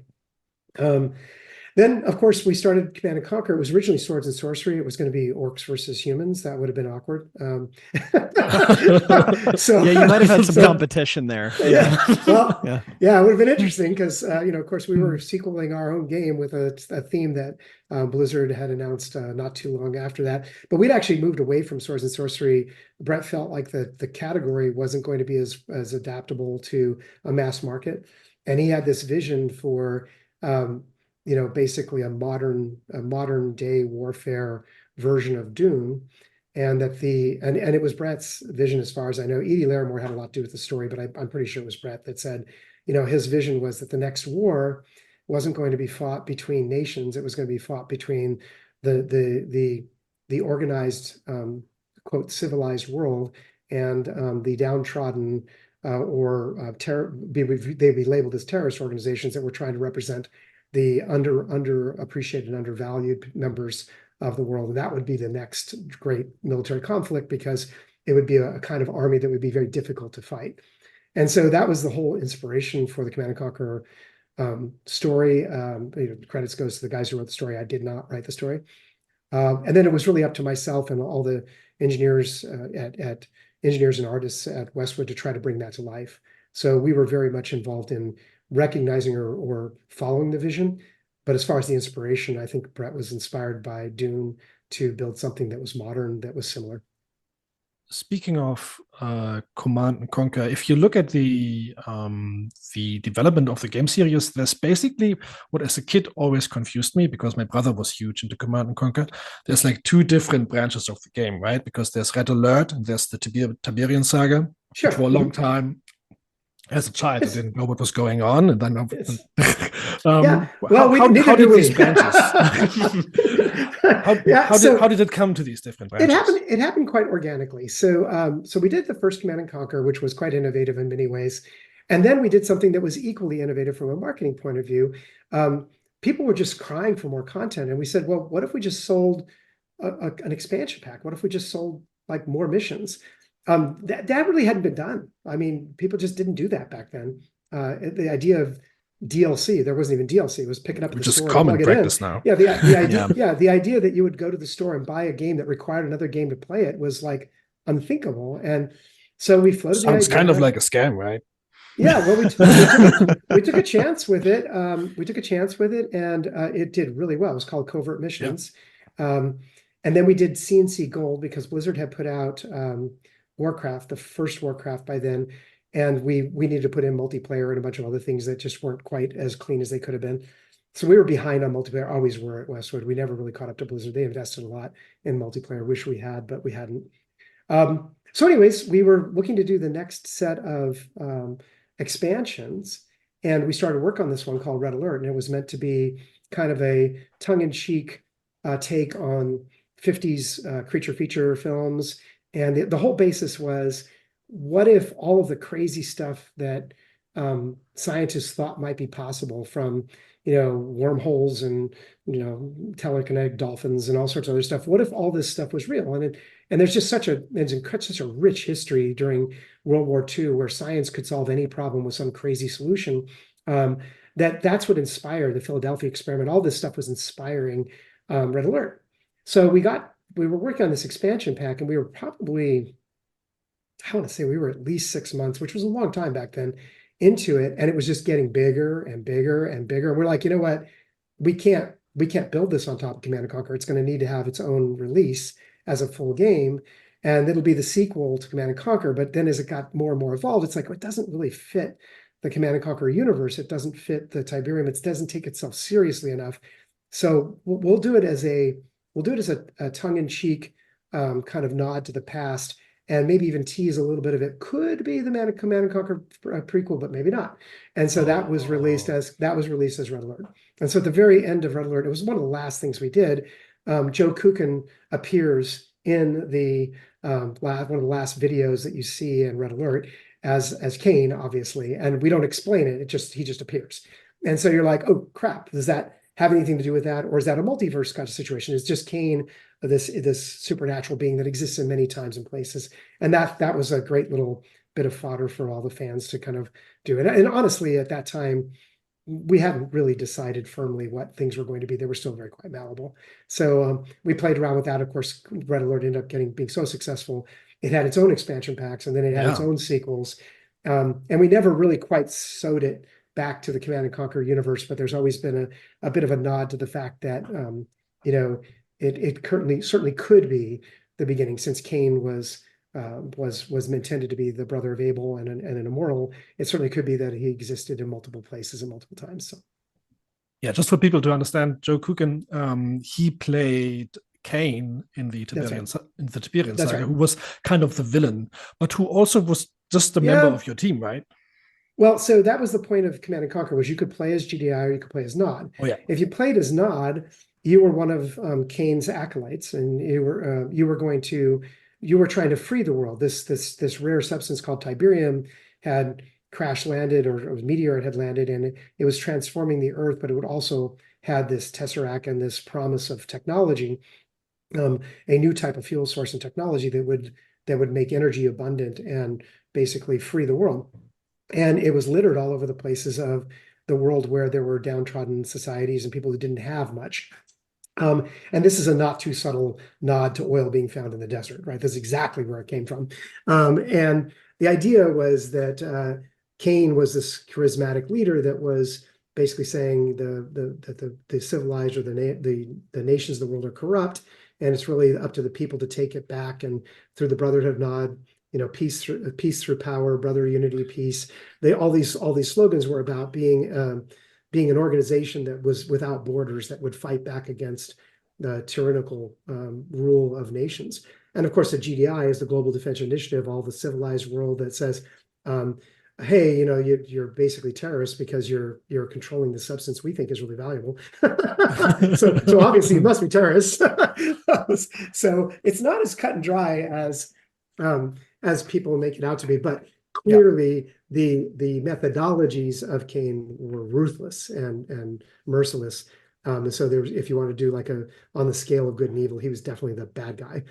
Then, of course, we started Command and Conquer. It was originally Swords and Sorcery. It was going to be orcs versus humans. That would have been awkward.
So yeah, you might have had some competition there.
Yeah. Well, yeah, it would have been interesting because, of course, we were sequeling our own game with a theme that Blizzard had announced not too long after that. But we'd actually moved away from Swords and Sorcery. Brett felt like the category wasn't going to be as adaptable to a mass market. And he had this vision for basically a modern day warfare version of Dune, and that and it was Brett's vision, as far as I know. Edie Larimore had a lot to do with the story, but I'm pretty sure it was Brett that said, his vision was that the next war wasn't going to be fought between nations; it was going to be fought between the organized quote civilized world and the downtrodden they'd be labeled as terrorist organizations that were trying to represent the underappreciated and undervalued members of the world. And that would be the next great military conflict, because it would be a kind of army that would be very difficult to fight. And so that was the whole inspiration for the Command and Conquer story. Credits goes to the guys who wrote the story. I did not write the story. And then it was really up to myself and all the engineers at engineers and artists at Westwood to try to bring that to life. So we were very much involved in recognizing or following the vision. But as far as the inspiration, I think Brett was inspired by Dune to build something that was modern, that was similar.
Speaking of Command and Conquer, if you look at the development of the game series, there's basically what as a kid always confused me, because my brother was huge into Command and Conquer. There's like two different branches of the game, right? Because there's Red Alert and there's the Tiberian Saga.
Sure.
For a long time, as a child, I didn't know what was going on, and then
yeah. Well,
how did these branches? How did it come to these different branches?
It happened quite organically. So we did the first Command and Conquer, which was quite innovative in many ways, and then we did something that was equally innovative from a marketing point of view. People were just crying for more content, and we said, well, what if we just sold an expansion pack? What if we just sold like more missions? That really hadn't been done. I mean, people just didn't do that back then. The idea of DLC, there wasn't even DLC. It was picking up the store.
Just common practice now.
Yeah, the idea, the idea that you would go to the store and buy a game that required another game to play it was like unthinkable. And so we floated.
Sounds kind of like a scam, right?
Yeah, well, we took a chance with it. And it did really well. It was called Covert Missions. Yeah. And then we did CNC Gold because Blizzard had put out Warcraft, the first Warcraft by then. And we needed to put in multiplayer and a bunch of other things that just weren't quite as clean as they could have been. So we were behind on multiplayer, always were at Westwood. We never really caught up to Blizzard. They invested a lot in multiplayer. Wish we had, but we hadn't. So anyways, we were looking to do the next set of expansions. And we started work on this one called Red Alert. And it was meant to be kind of a tongue-in-cheek take on 50s creature feature films. And the whole basis was, what if all of the crazy stuff that scientists thought might be possible, from wormholes and telekinetic dolphins and all sorts of other stuff, what if all this stuff was real? And there's just such a rich history during World War II where science could solve any problem with some crazy solution. That's what inspired the Philadelphia experiment. All this stuff was inspiring Red Alert. So we were working on this expansion pack, and we were probably, I want to say we were at least 6 months, which was a long time back then, into it. And it was just getting bigger and bigger and bigger. And we're like, you know what? We can't build this on top of Command & Conquer. It's going to need to have its own release as a full game. And it'll be the sequel to Command & Conquer. But then as it got more and more evolved, it's like, it doesn't really fit the Command & Conquer universe. It doesn't fit the Tiberium. It doesn't take itself seriously enough. So we'll do it as a tongue-in-cheek kind of nod to the past, and maybe even tease a little bit of it could be the Command & Conquer prequel, but maybe not. And so that was released as Red Alert. And so at the very end of Red Alert, it was one of the last things we did. Joe Kukin appears in the one of the last videos that you see in Red Alert as Kane, obviously, and we don't explain it. He just appears. And so you're like, oh crap, does that have anything to do with that, or is that a multiverse kind of situation? It's just Kane, this supernatural being that exists in many times and places, and that was a great little bit of fodder for all the fans to kind of do it. And honestly, at that time, we hadn't really decided firmly what things were going to be. They were still very quite malleable. So we played around with that. Of course, Red Alert ended up being so successful. It had its own expansion packs, and then it had its own sequels. And we never really quite sewed it back to the Command & Conquer universe, but there's always been a bit of a nod to the fact that it certainly could be the beginning, since Cain was intended to be the brother of Abel and an immortal. It certainly could be that he existed in multiple places and multiple times. So,
yeah, just for people to understand, Joe Kukin, he played Cain in the Tiberian Saga, who was kind of the villain, but who also was just a member of your team, right?
Well, so that was the point of Command & Conquer, was you could play as GDI or you could play as Nod.
Oh, yeah.
If you played as Nod, you were one of Cain's acolytes, and you were trying to free the world. This rare substance called Tiberium had crash landed, or a meteor had landed, and it was transforming the Earth, but it would also had this tesseract and this promise of technology, a new type of fuel source and technology that would make energy abundant and basically free the world. And it was littered all over the places of the world where there were downtrodden societies and people who didn't have much. And this is a not too subtle nod to oil being found in the desert, right? That's exactly where it came from. And the idea was that Cain was this charismatic leader that was basically saying that the civilized or the nations of the world are corrupt, and it's really up to the people to take it back. And through the brotherhood nod, peace through power, brother unity, peace. All these slogans were about being an organization that was without borders, that would fight back against the tyrannical rule of nations. And of course, the GDI is the Global Defense Initiative, all the civilized world that says, hey, you're basically terrorists because you're controlling the substance we think is really valuable. so obviously you must be terrorists. So it's not as cut and dry as people make it out to be, but clearly the methodologies of Cain were ruthless and merciless. And so if you want to do like on the scale of good and evil, he was definitely the bad guy.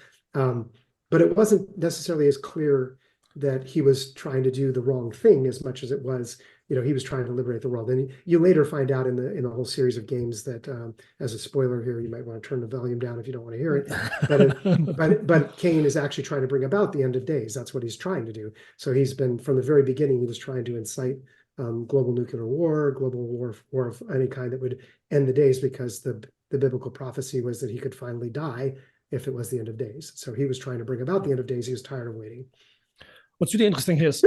But it wasn't necessarily as clear that he was trying to do the wrong thing as much as it was, he was trying to liberate the world. And you later find out in the whole series of games that, as a spoiler here, you might want to turn the volume down if you don't want to hear it. But Cain is actually trying to bring about the end of days. That's what he's trying to do. So he's been, from the very beginning, he was trying to incite global nuclear war, global war of any kind that would end the days, because the biblical prophecy was that he could finally die if it was the end of days. So he was trying to bring about the end of days. He was tired of waiting.
What's really interesting here is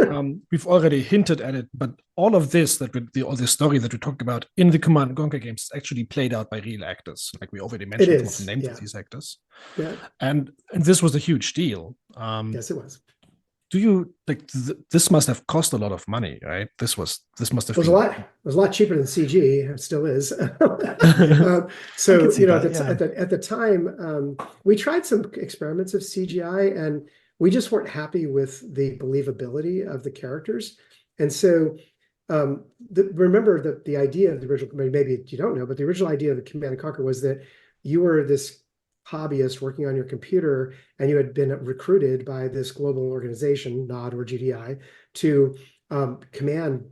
we've already hinted at it, but all of this all the story that we talked about in the Command and Conquer games is actually played out by real actors. Like we already mentioned some of the names of these actors. Yeah. And this was a huge deal.
Yes, it was.
Do you this must have cost a lot of money, right? This must have been
it was a lot cheaper than CG. It still is. At the time, we tried some experiments of CGI, and we just weren't happy with the believability of the characters. And so remember the idea of the original, maybe you don't know, but the original idea of the Command and Conquer was that you were this hobbyist working on your computer, and you had been recruited by this global organization, NOD or GDI, to command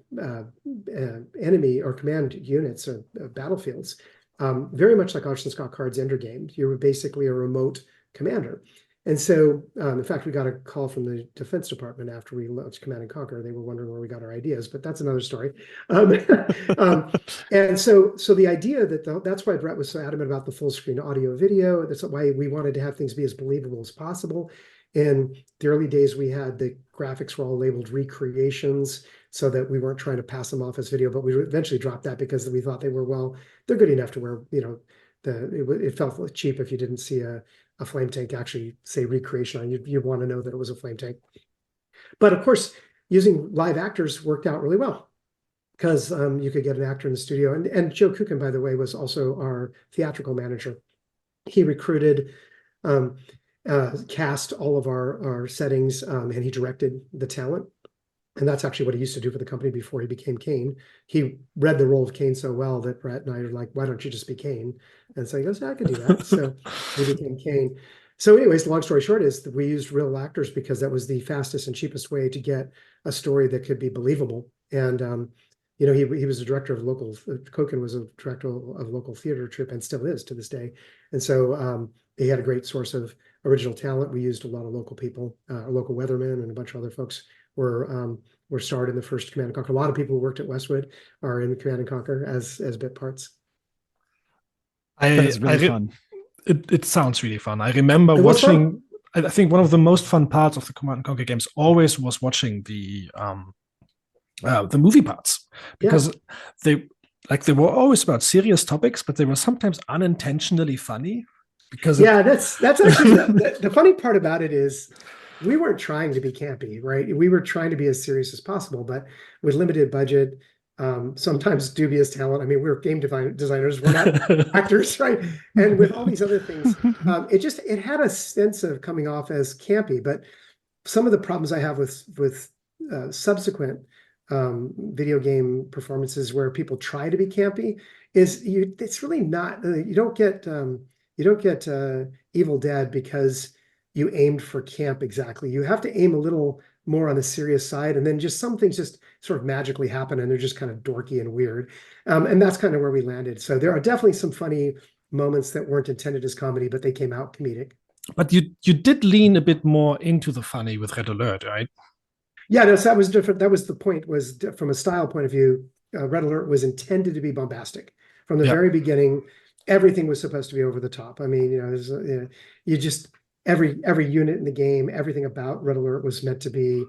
enemy or command units or battlefields, very much like Archon Scott Card's Ender game. You were basically a remote commander. And so, in fact, we got a call from the Defense Department after we launched Command and Conquer. They were wondering where we got our ideas, but that's another story. And so the idea that's why Brett was so adamant about the full screen audio video. That's why we wanted to have things be as believable as possible. In the early days, we had the graphics were all labeled recreations, so that we weren't trying to pass them off as video. But we eventually dropped that because we thought they were, they're good enough to where it felt cheap if you didn't see a flame tank actually say recreation on you want to know that it was a flame tank. But of course, using live actors worked out really well, because you could get an actor in the studio. And Joe Kukin, by the way, was also our theatrical manager. He recruited, cast all of our settings, and he directed the talent. And that's actually what he used to do for the company before he became Cain. He read the role of Cain so well that Brett and I are like, why don't you just be Cain? And so he goes, yeah, I could do that. So he became Cain. So anyways, the long story short is that we used real actors because that was the fastest and cheapest way to get a story that could be believable. And, he was a director of Koken was a director of local theater troupe and still is to this day. And so he had a great source of original talent. We used a lot of local people, local weathermen, and a bunch of other folks were starred in the first Command and Conquer. A lot of people who worked at Westwood are in Command and Conquer as bit parts.
It's really fun.
It sounds really fun. I remember watching. I think one of the most fun parts of the Command and Conquer games always was watching the movie parts, because they were always about serious topics, but they were sometimes unintentionally funny. Because
that's actually the funny part about it is, we weren't trying to be campy, right? We were trying to be as serious as possible, but with limited budget, sometimes dubious talent. I mean, we're game designers, we're not actors, right? And with all these other things, it had a sense of coming off as campy. But some of the problems I have with subsequent video game performances where people try to be campy is it's really not. You don't get Evil Dead because you aimed for camp exactly. You have to aim a little more on the serious side, and then just some things just sort of magically happen, and they're just kind of dorky and weird. And that's kind of where we landed. So there are definitely some funny moments that weren't intended as comedy, but they came out comedic.
But you did lean a bit more into the funny with Red Alert, right?
Yeah, no, so that was different. That was the point, was from a style point of view, Red Alert was intended to be bombastic. From the very beginning, everything was supposed to be over the top. I mean, you just, every unit in the game, everything about Red Alert was meant to be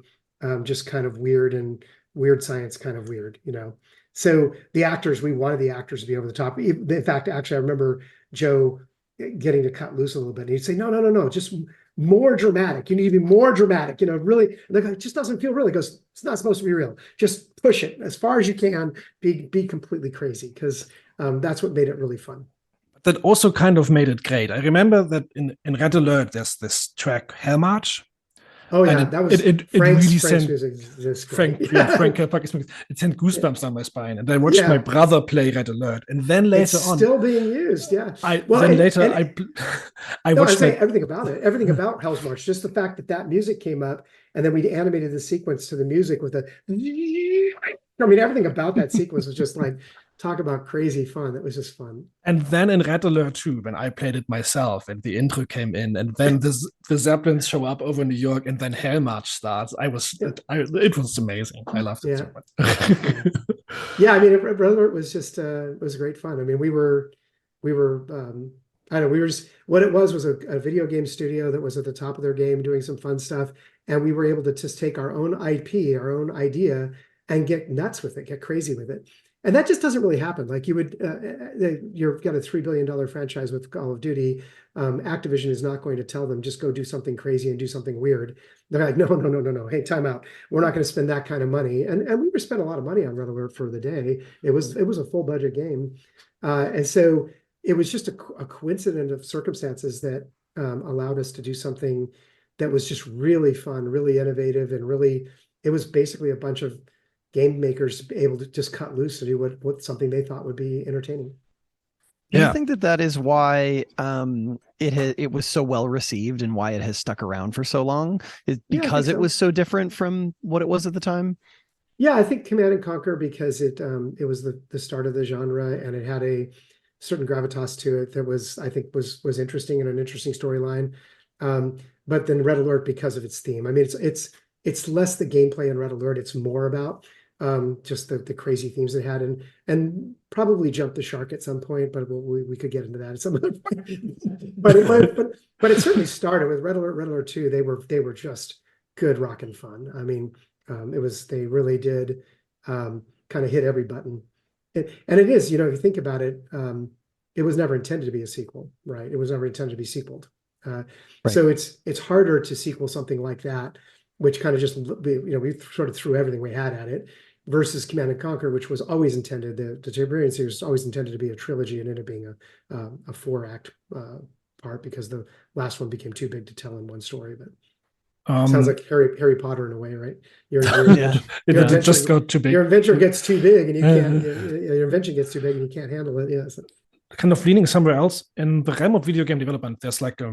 just kind of weird, and weird science kind of weird, So the actors, we wanted the actors to be over the top. In fact, actually, I remember Joe getting to cut loose a little bit. And he'd say, no, just more dramatic. You need to be more dramatic, really. And it just doesn't feel real. He goes, it's not supposed to be real. Just push it as far as you can. Be completely crazy, because that's what made it really fun.
That also kind of made it great. I remember that in Red Alert, there's this track, Hell March.
Oh yeah, that was
it
Frank's
really
Frank's
sent
music.
Frank Cappa's music. It sent goosebumps down my spine, and I watched my brother play Red Alert, and then later
on, still being used. Yeah.
I watched.
Everything about it, everything about Hell's March. Just the fact that music came up, and then we animated the sequence to the music with a. I mean, everything about that sequence was just like, talk about crazy fun. That was just fun.
And then in Red Alert 2, when I played it myself and the intro came in, and then the Zeppelins show up over New York, and then Hell March starts, it was amazing. I loved it so much.
Yeah, I mean, Red Alert was just it was great fun. I mean, we were I don't know, we were just, what it was a video game studio that was at the top of their game doing some fun stuff, and we were able to just take our own IP, our own idea, and get nuts with it, get crazy with it. And that just doesn't really happen. Like you've got a $3 billion franchise with Call of Duty. Activision is not going to tell them, just go do something crazy and do something weird. They're like, no. Hey, time out. We're not going to spend that kind of money. And we were spending a lot of money on Red Alert for the day. It was a full budget game. And so it was just a coincidence of circumstances that allowed us to do something that was just really fun, really innovative, and really, it was basically a bunch of game makers able to just cut loose to do what something they thought would be entertaining.
Do you think that is why it was so well received, and why it has stuck around for so long? Is because it was so different from what it was at the time?
Yeah, I think Command and Conquer, because it was the start of the genre, and it had a certain gravitas to it that was, I think, was interesting, and an interesting storyline. But then Red Alert, because of its theme. I mean, it's less the gameplay in Red Alert. It's more about just the crazy themes it had, and probably jumped the shark at some point, but we could get into that at some other point. but it certainly started with Red Alert 2. They were just good rockin' fun. I mean, they really did kind of hit every button. And it is, if you think about it, it was never intended to be a sequel, right? It was never intended to be sequeled. Right. So it's harder to sequel something like that, which kind of just, we sort of threw everything we had at it, versus Command and Conquer, which was always intended, the Tiberian series was always intended to be a trilogy, and ended up being a 4-act part, because the last one became too big to tell in one story. But sounds like Harry Potter in a way, right?
It just got too big.
Your adventure gets too big, and you can't. Your invention gets too big, and you can't handle it. Yeah. So.
Kind of leaning somewhere else in the realm of video game development, there's like I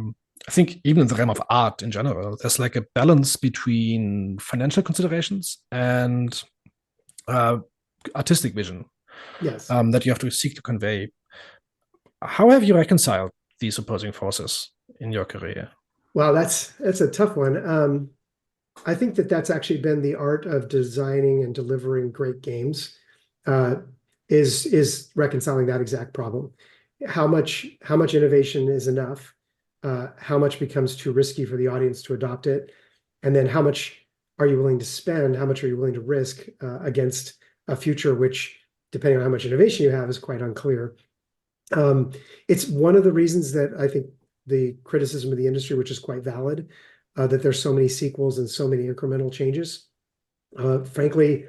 think even in the realm of art in general, there's like a balance between financial considerations and artistic vision.
Yes.
That you have to seek to convey. How have you reconciled these opposing forces in your career?
Well, that's a tough one. I think that's actually been the art of designing and delivering great games, is reconciling that exact problem. How much innovation is enough? How much becomes too risky for the audience to adopt it? And then how much are you willing to spend? How much are you willing to risk against a future which, depending on how much innovation you have, is quite unclear. It's one of the reasons that I think the criticism of the industry, which is quite valid, that there's so many sequels and so many incremental changes. Frankly,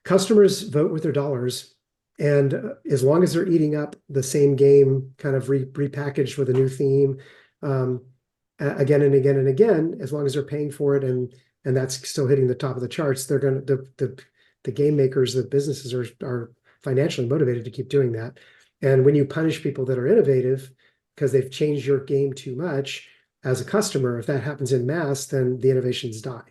customers vote with their dollars, and as long as they're eating up the same game, kind of repackaged with a new theme, again and again and again, as long as they're paying for it, and that's still hitting the top of the charts, they're going to the game makers, the businesses are financially motivated to keep doing that. And when you punish people that are innovative because they've changed your game too much, as a customer, if that happens in mass, then the innovations die.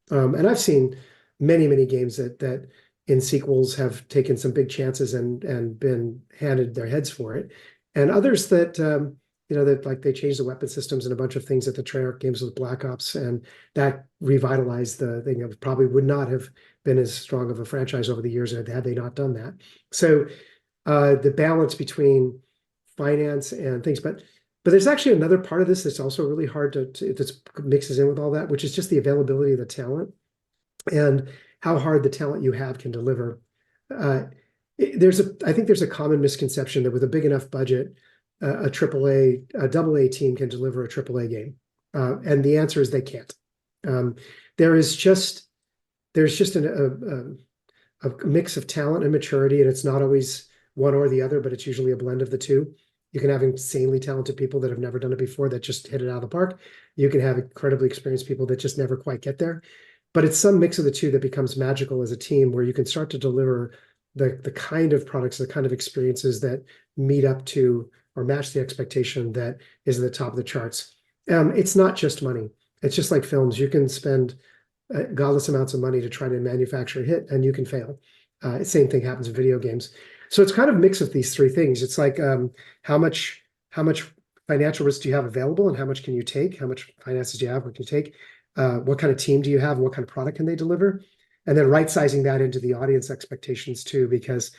And I've seen many games that in sequels have taken some big chances and been handed their heads for it, and others that that like they changed the weapon systems and a bunch of things at the Treyarch games with Black Ops, and that revitalized the thing. It probably would not have been as strong of a franchise over the years had they not done that. So the balance between finance and things, but there's actually another part of this that's also really hard that mixes in with all that, which is just the availability of the talent and how hard the talent you have can deliver. I think there's a common misconception that with a big enough budget, a double A team can deliver a triple A game, and the answer is they can't. There's just a mix of talent and maturity, and it's not always one or the other, but it's usually a blend of the two. You can have insanely talented people that have never done it before that just hit it out of the park. You can have incredibly experienced people that just never quite get there. But it's some mix of the two that becomes magical as a team, where you can start to deliver the kind of products, the kind of experiences that meet up to or match the expectation that is at the top of the charts. It's not just money. It's just like films. You can spend godless amounts of money to try to manufacture a hit, and you can fail. Same thing happens in video games. So it's kind of a mix of these three things. It's like how much financial risk do you have available, and how much can you take? How much finances do you have? What can you take? What kind of team do you have? And what kind of product can they deliver? And then right sizing that into the audience expectations too, because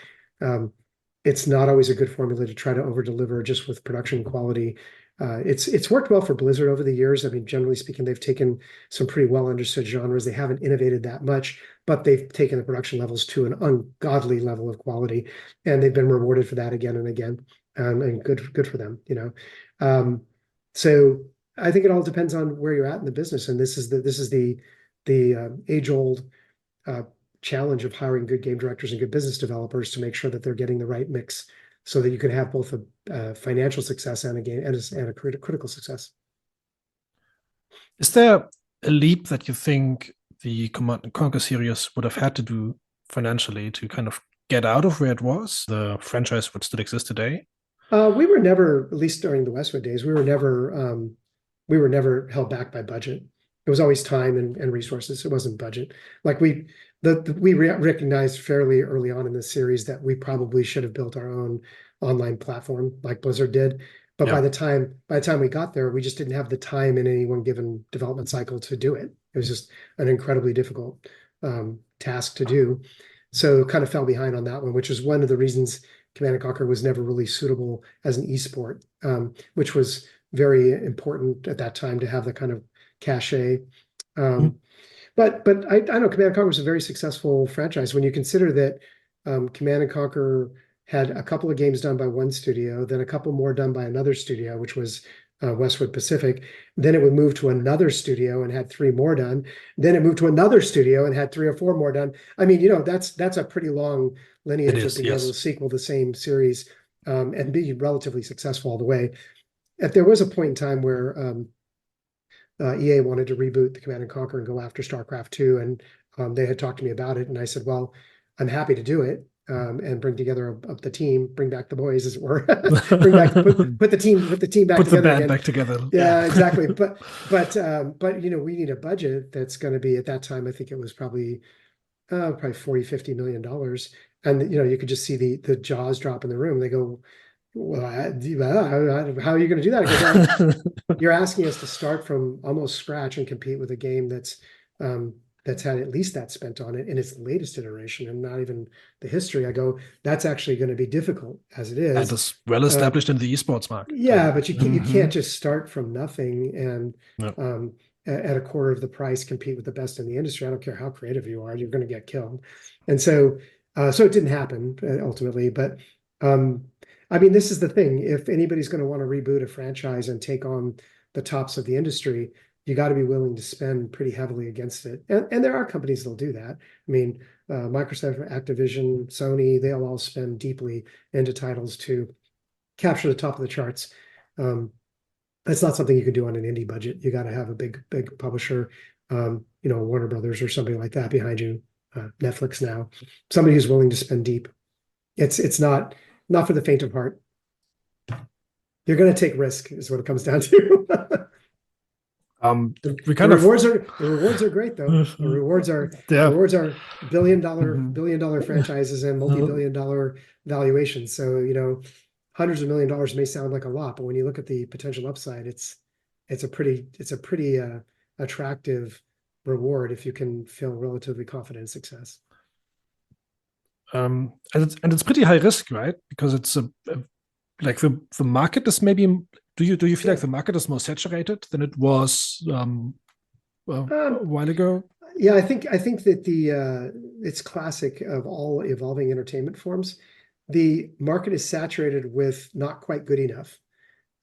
it's not always a good formula to try to over deliver just with production quality. It's worked well for Blizzard over the years. I mean, generally speaking, they've taken some pretty well understood genres. They haven't innovated that much, but they've taken the production levels to an ungodly level of quality, and they've been rewarded for that again and again. And good for them, So I think it all depends on where you're at in the business, and this is the age-old challenge of hiring good game directors and good business developers to make sure that they're getting the right mix, so that you can have both a financial success and a game and a critical success.
Is there a leap that you think the Command & Conquer series would have had to do financially to kind of get out of where it was? The franchise would still exist today?
We were never, at least during the Westwood days, we were never held back by budget. It was always time and resources. It wasn't budget. Like we recognized fairly early on in the series that we probably should have built our own online platform like Blizzard did. But by the time we got there, we just didn't have the time in any one given development cycle to do it. It was just an incredibly difficult task to do. So kind of fell behind on that one, which is one of the reasons Command & Conquer was never really suitable as an esport, which was very important at that time to have the kind of cachet. But I know Command & Conquer was a very successful franchise when you consider that Command & Conquer had a couple of games done by one studio, then a couple more done by another studio, which was Westwood Pacific. Then it would move to another studio and had 3 more done. Then it moved to another studio and had 3 or 4 more done. I mean, that's a pretty long lineage of being able to sequel the same series and be relatively successful all the way. If there was a point in time where EA wanted to reboot the Command & Conquer and go after StarCraft 2, and they had talked to me about it, and I said, well, I'm happy to do it. And bring together the team, bring back the boys, as it were. put the team back together.
Put the band back together.
Yeah, exactly. But we need a budget that's going to be, at that time, I think it was probably $40-50 million. And you could just see the jaws drop in the room. They go, well, how are you going to do that? You're asking us to start from almost scratch and compete with a game that's had at least that spent on it in its latest iteration, and not even the history. I go, that's actually going to be difficult as it is.
And it's well established in the esports market.
Yeah, but you can't just start from nothing and at a quarter of the price compete with the best in the industry. I don't care how creative you are, you're going to get killed. And so it didn't happen ultimately. But I mean, this is the thing. If anybody's going to want to reboot a franchise and take on the tops of the industry, you got to be willing to spend pretty heavily against it. And there are companies that'll do that. I mean, Microsoft, Activision, Sony, they'll all spend deeply into titles to capture the top of the charts. That's not something you can do on an indie budget. You got to have a big publisher, Warner Brothers or something like that behind you, Netflix now, somebody who's willing to spend deep. It's not for the faint of heart. You're going to take risk is what it comes down to. The
we kind of
rewards are great though. The rewards are
yeah.
billion dollar franchises and multi-billion dollar valuations. So, hundreds of $1 million may sound like a lot, but when you look at the potential upside, it's a pretty attractive reward if you can feel relatively confident in success.
And it's pretty high risk, right? Because it's like the market is maybe. Do you feel like the market is more saturated than it was a while ago?
Yeah, I think that it's classic of all evolving entertainment forms. The market is saturated with not quite good enough.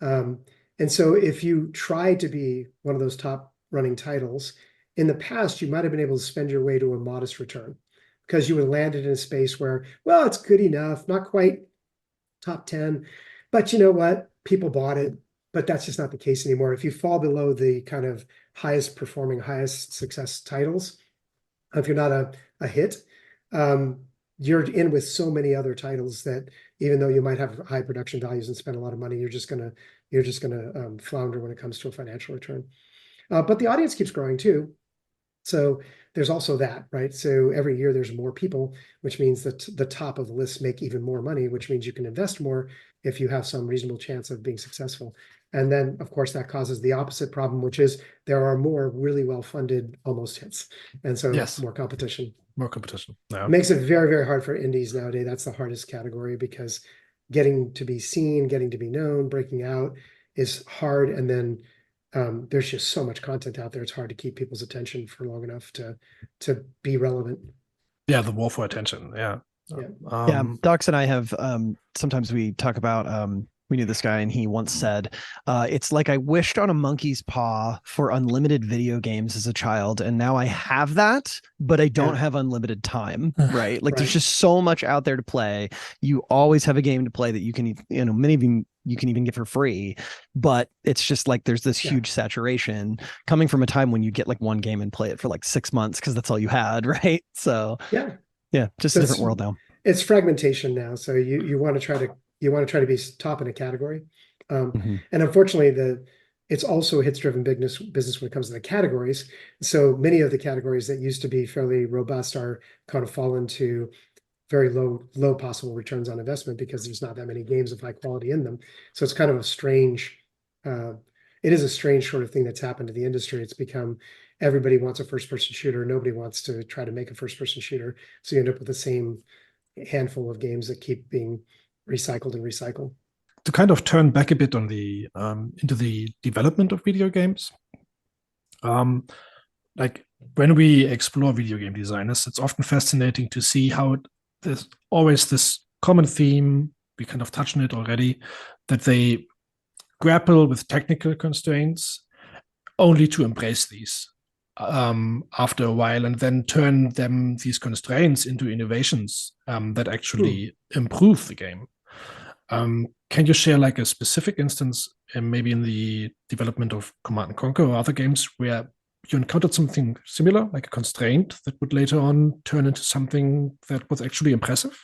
And so if you try to be one of those top running titles, in the past, you might have been able to spend your way to a modest return because you would have landed in a space where, well, it's good enough, not quite top 10, but you know what? People bought it, but that's just not the case anymore. If you fall below the kind of highest performing, highest success titles, if you're not a hit, you're in with so many other titles that even though you might have high production values and spend a lot of money, you're just gonna flounder when it comes to a financial return. But the audience keeps growing too. So there's also that, right? So every year there's more people, which means that the top of the list make even more money, which means you can invest more if you have some reasonable chance of being successful. And then, of course, that causes the opposite problem, which is there are more really well-funded almost hits. And so more competition.
More competition. Yeah.
It makes it very, very hard for indies nowadays. That's the hardest category because getting to be seen, getting to be known, breaking out is hard. And then there's just so much content out there. It's hard to keep people's attention for long enough to be relevant.
Yeah, the war for attention. Yeah.
Dachz and I have sometimes we talk about we knew this guy and he once said it's like I wished on a monkey's paw for unlimited video games as a child, and now I have that, but I don't have unlimited time. Right? Like there's just so much out there to play. You always have a game to play that you can, many of them you can even get for free, but it's just like there's this huge saturation coming from a time when you get like one game and play it for like 6 months because that's all you had, right? So just a different world now.
It's fragmentation now. So you want to try to be top in a category, and unfortunately it's also a hits-driven business when it comes to the categories. So many of the categories that used to be fairly robust are kind of fallen to very low possible returns on investment because there's not that many games of high quality in them. So it's kind of a strange, it is a strange sort of thing that's happened to the industry. It's become everybody wants a first-person shooter. Nobody wants to try to make a first-person shooter. So you end up with the same handful of games that keep being recycled and recycled.
To kind of turn back a bit on the into the development of video games, like when we explore video game designers, it's often fascinating to see how there's always this common theme. We kind of touched on it already, that they grapple with technical constraints only to embrace these after a while and then turn these constraints into innovations that actually improve the game. Can you share like a specific instance, maybe in the development of Command and Conquer or other games, where you encountered something similar, like a constraint that would later on turn into something that was actually impressive?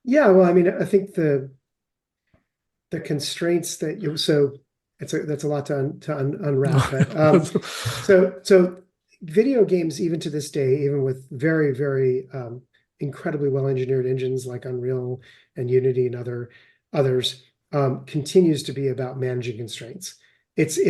Yeah, well, I mean, I think the constraints that that's a lot to unwrap. But, so video games, even to this day, even with very, very incredibly well-engineered engines like Unreal and Unity and others, continues to be about managing constraints. It's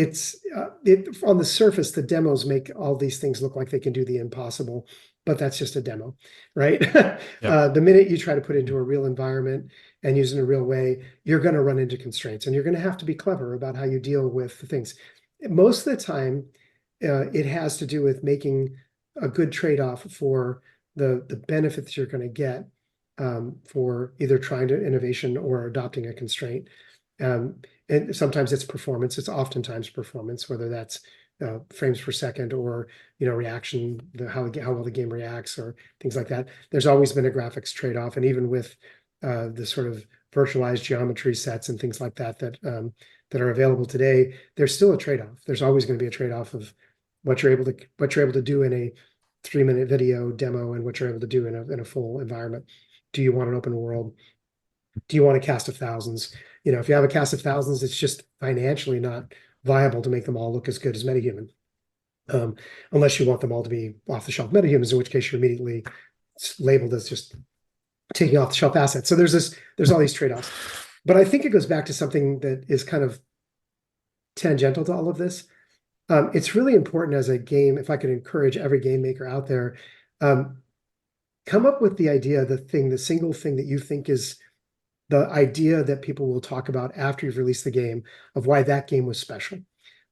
on the surface, the demos make all these things look like they can do the impossible, but that's just a demo, right? The minute you try to put it into a real environment and use it in a real way, you're going to run into constraints, and you're going to have to be clever about how you deal with the things. Most of the time, it has to do with making a good trade-off for the benefits you're going to get for either trying to innovation or adopting a constraint. And sometimes it's performance. It's oftentimes performance, whether that's frames per second or reaction, how well the game reacts or things like that. There's always been a graphics trade-off, and even with the sort of virtualized geometry sets and things like that that are available today, there's still a trade-off. There's always going to be a trade-off of what you're able to do in a 3-minute video demo and what you're able to do in a full environment. Do you want an open world? Do you want a cast of thousands? If you have a cast of thousands, it's just financially not viable to make them all look as good as MetaHuman. Unless you want them all to be off-the-shelf MetaHumans, in which case you're immediately labeled as just taking off-the-shelf assets. So there's all these trade-offs. But I think it goes back to something that is kind of tangential to all of this. It's really important as a game, if I could encourage every game maker out there, come up with the idea, the single thing that you think is the idea that people will talk about after you've released the game of why that game was special.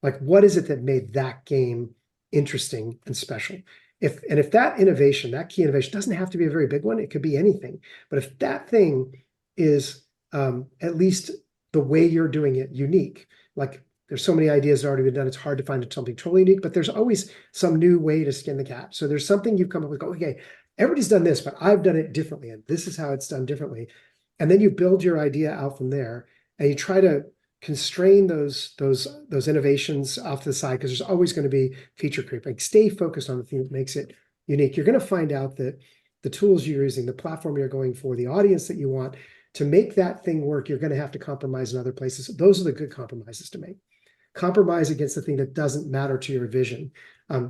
Like, what is it that made that game interesting and special? If that innovation, that key innovation, doesn't have to be a very big one, it could be anything. But if that thing is at least the way you're doing it unique, like there's so many ideas that have already been done, it's hard to find something totally unique, but there's always some new way to skin the cat. So there's something you've come up with, go, okay, everybody's done this, but I've done it differently, and this is how it's done differently. And then you build your idea out from there, and you try to constrain those innovations off to the side, because there's always going to be feature creep. Like, stay focused on the thing that makes it unique. You're going to find out that the tools you're using, the platform you're going for, the audience that you want, to make that thing work, you're going to have to compromise in other places. Those are the good compromises to make. Compromise against the thing that doesn't matter to your vision.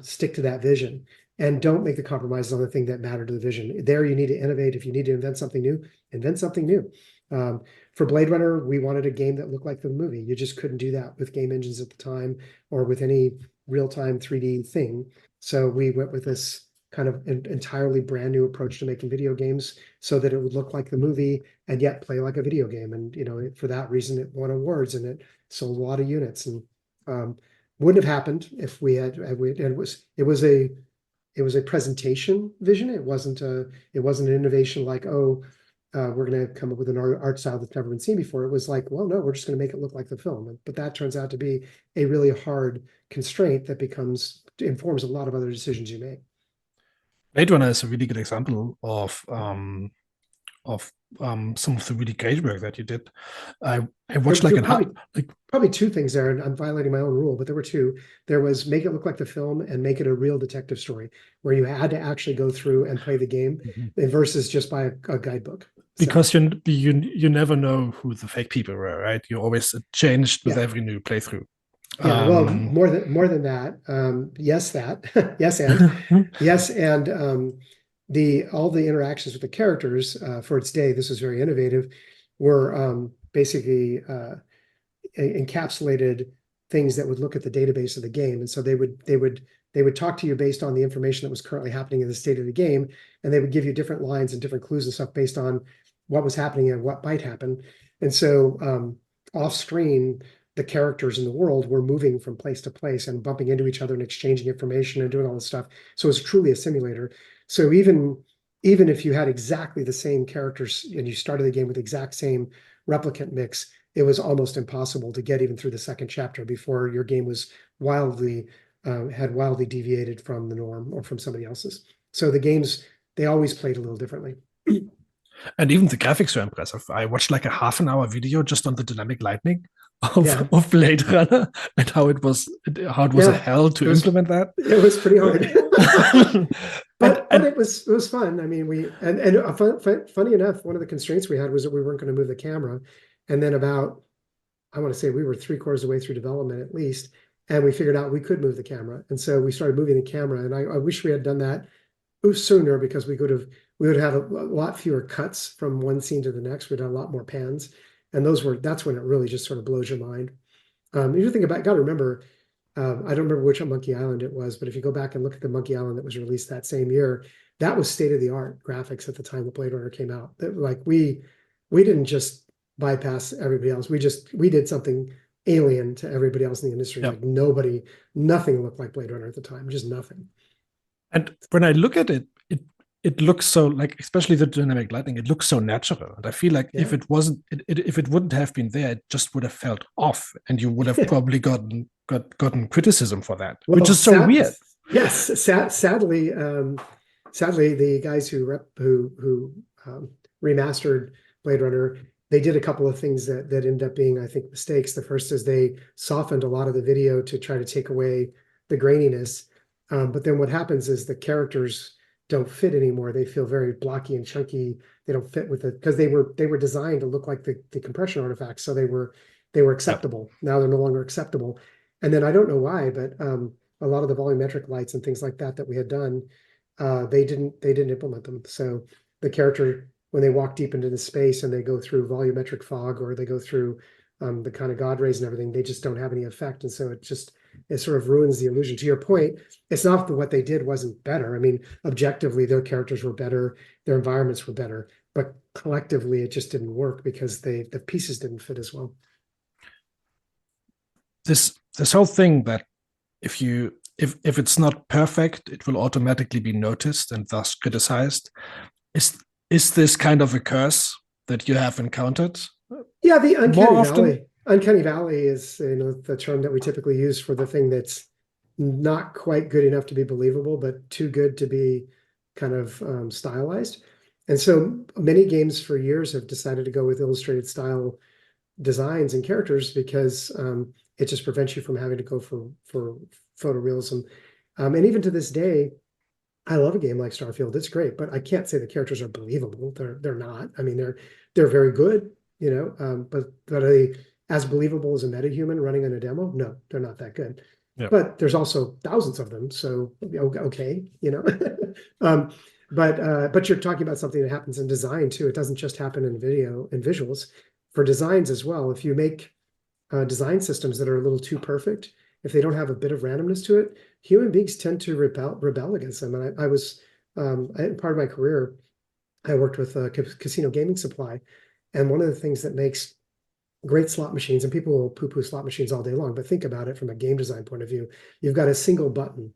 Stick to that vision, and don't make the compromises on the thing that matter to the vision. There, you need to innovate. If you need to invent something new, invent something new. For Blade Runner, we wanted a game that looked like the movie. You just couldn't do that with game engines at the time or with any real-time 3D thing. So we went with this kind of entirely brand new approach to making video games so that it would look like the movie and yet play like a video game. And, you know, for that reason, it won awards and it sold a lot of units. And wouldn't have happened if we had, it was a presentation vision. It wasn't an innovation like, we're going to come up with an art style that's never been seen before. It was like, well, no, we're just going to make it look like the film. But that turns out to be a really hard constraint that informs a lot of other decisions you make.
Blade Runner is a really good example of some of the really great work that you did. I watched
probably two things there, and I'm violating my own rule, but there were two. There was make it look like the film and make it a real detective story where you had to actually go through and play the game versus just buy a guidebook.
Because you never know who the fake people were, right? You always changed with every new playthrough.
Yeah, well, more than that. Yes, that. Yes, and yes, and all the interactions with the characters for its day, this was very innovative, were basically encapsulated things that would look at the database of the game, and so they would talk to you based on the information that was currently happening in the state of the game, and they would give you different lines and different clues and stuff based on what was happening and what might happen. And so off screen, the characters in the world were moving from place to place and bumping into each other and exchanging information and doing all this stuff. So it's truly a simulator. So even if you had exactly the same characters and you started the game with the exact same replicant mix, it was almost impossible to get even through the second chapter before your game was had wildly deviated from the norm or from somebody else's. So the games, they always played a little differently.
And even the graphics were impressive. I watched like a half-an-hour video just on the dynamic lighting of Blade Runner and how it was a hell to implement that.
It was pretty hard. but it was fun. I mean, funny enough, one of the constraints we had was that we weren't going to move the camera. And then I want to say we were 3/4 of the way through development at least, and we figured out we could move the camera. And so we started moving the camera, and I wish we had done that sooner, because we would have a lot fewer cuts from one scene to the next. We'd have a lot more pans. And that's when it really just sort of blows your mind. You think about, got to remember, I don't remember which Monkey Island it was, but if you go back and look at the Monkey Island that was released that same year, that was state-of-the-art graphics at the time that Blade Runner came out. Like we didn't just bypass everybody else. We did something alien to everybody else in the industry. Yep. Like nothing looked like Blade Runner at the time, just nothing.
And when I look at it, it looks so, like, especially the dynamic lighting, it looks so natural. And I feel like if it wouldn't have been there, it just would have felt off, and you would have probably gotten criticism for that, which is so weird.
Yes, sadly, the guys who remastered Blade Runner, they did a couple of things that ended up being, I think, mistakes. The first is they softened a lot of the video to try to take away the graininess. But then what happens is the characters don't fit anymore. They feel very blocky and chunky. They don't fit with it because they were designed to look like the compression artifacts. So they were acceptable. Now they're no longer acceptable. And then I don't know why, but a lot of the volumetric lights and things like that we had done, they didn't implement them. So the character, when they walk deep into the space and they go through volumetric fog, or they go through the kind of God rays and everything, they just don't have any effect. And so it sort of ruins the illusion. To your point, it's not that what they did wasn't better. I mean, objectively, their characters were better, their environments were better, but collectively it just didn't work because the pieces didn't fit as well.
This whole thing that if it's not perfect, it will automatically be noticed and thus criticized. Is this kind of a curse that you have encountered?
Yeah, the uncanny valley. Uncanny valley is, the term that we typically use for the thing that's not quite good enough to be believable, but too good to be kind of stylized. And so many games for years have decided to go with illustrated style designs and characters because it just prevents you from having to go for photorealism. And even to this day, I love a game like Starfield. It's great, but I can't say the characters are believable. They're not. I mean, they're very good, but are they as believable as a metahuman running in a demo? No, they're not that good. Yeah. But there's also thousands of them, so okay, but you're talking about something that happens in design too. It doesn't just happen in video and visuals. For designs as well, if you make design systems that are a little too perfect, if they don't have a bit of randomness to it, human beings tend to rebel against them. And I was part of my career, I worked with casino gaming supply, and one of the things that makes great slot machines, and people will poo-poo slot machines all day long, but think about it from a game design point of view. You've got a single button,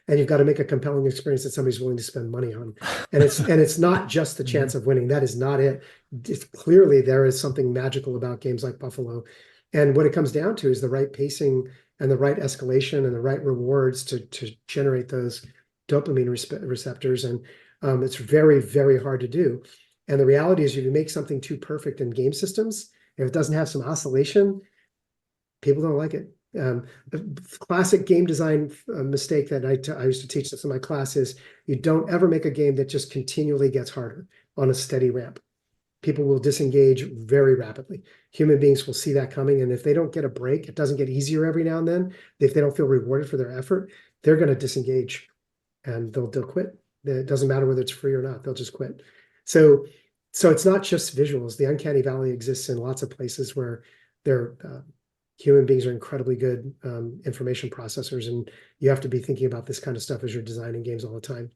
and you've got to make a compelling experience that somebody's willing to spend money on. And it's not just the chance of winning. That is not it. It's clearly there is something magical about games like Buffalo. And what it comes down to is the right pacing and the right escalation and the right rewards to generate those dopamine receptors. And it's very, very hard to do. And the reality is, if you make something too perfect in game systems, if it doesn't have some oscillation, people don't like it. The classic game design mistake that I used to teach this in my class is you don't ever make a game that just continually gets harder on a steady ramp. People will disengage very rapidly. Human beings will see that coming, and if they don't get a break, it doesn't get easier every now and then. If they don't feel rewarded for their effort, they're going to disengage, and they'll quit. It doesn't matter whether it's free or not; they'll just quit. So it's not just visuals. The uncanny valley exists in lots of places where human beings are incredibly good information processors, and you have to be thinking about this kind of stuff as you're designing games all the time.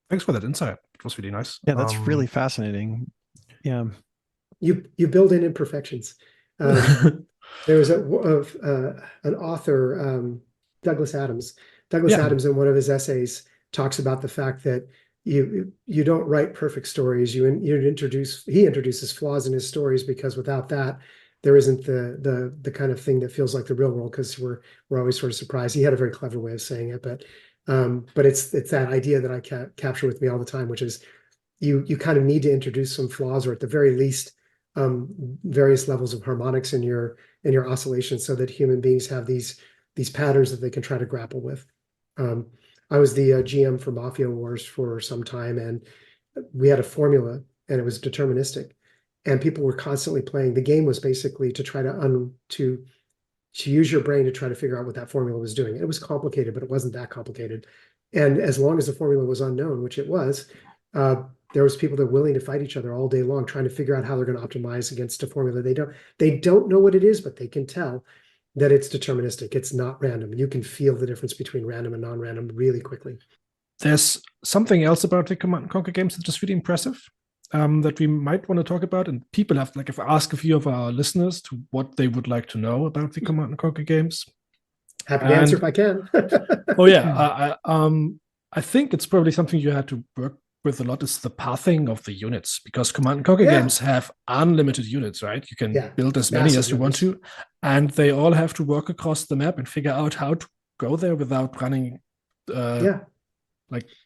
Thanks for that insight. It was really nice.
Yeah, that's really fascinating. Yeah,
you build in imperfections. There was an author, Douglas Adams. Adams, in one of his essays, talks about the fact that you don't write perfect stories. He introduces flaws in his stories, because without that, there isn't the kind of thing that feels like the real world, because we're always sort of surprised. He had a very clever way of saying it, but it's that idea that I capture with me all the time, which is you kind of need to introduce some flaws, or at the very least various levels of harmonics in your oscillation, so that human beings have these patterns that they can try to grapple with. I was the GM for Mafia Wars for some time, and we had a formula, and it was deterministic, and people were constantly playing. The game was basically to try to use your brain to try to figure out what that formula was doing. It was complicated, but it wasn't that complicated. And as long as the formula was unknown, which it was, there was people that were willing to fight each other all day long, trying to figure out how they're going to optimize against a formula. They don't know what it is, but they can tell that it's deterministic. It's not random. You can feel the difference between random and non-random really quickly.
There's something else about the Command & Conquer games that's just really impressive, that we might want to talk about. And people have, if I ask a few of our listeners to what they would like to know about the Command & Conquer games.
Happy to answer if I can.
Oh yeah, I think it's probably something you had to work with a lot, is the pathing of the units, because Command & Conquer games have unlimited units, right? You can build as many as you want to, and they all have to work across the map and figure out how to go there without running,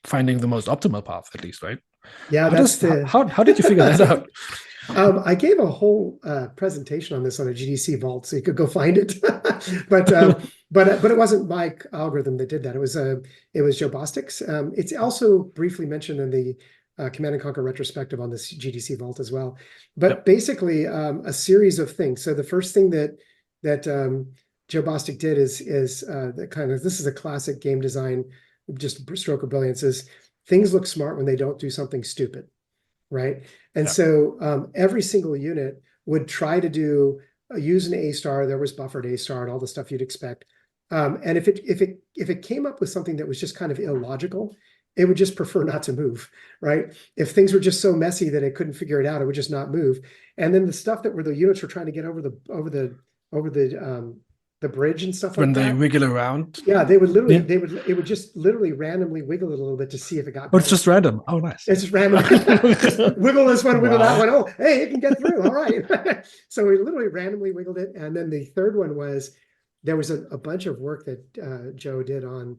finding the most optimal path, at least, right?
Yeah,
how did you figure that out?
I gave a whole presentation on this on a GDC vault, so you could go find it. but it wasn't my algorithm that did that. It was Joe Bostic's. It's also briefly mentioned in the Command & Conquer retrospective on this GDC vault as well. But basically, a series of things. So the first thing that Joe Bostic did is the kind of, this is a classic game design, just stroke of brilliance, is things look smart when they don't do something stupid, right? And so every single unit would try to use an A star. There was buffered A star and all the stuff you'd expect. And if it came up with something that was just kind of illogical, it would just prefer not to move, right? If things were just so messy that it couldn't figure it out, it would just not move. And then the stuff that were the units were trying to get over the bridge and stuff
when
like that.
they wiggle around.
Yeah, they would literally, it would just literally randomly wiggle it a little bit to see if it got.
Oh, it's just random. Oh, nice.
It's just random. Wiggle this one, wiggle that one. Oh, hey, it can get through. All right. So we literally randomly wiggled it. And then the third one was, there was a bunch of work that Joe did on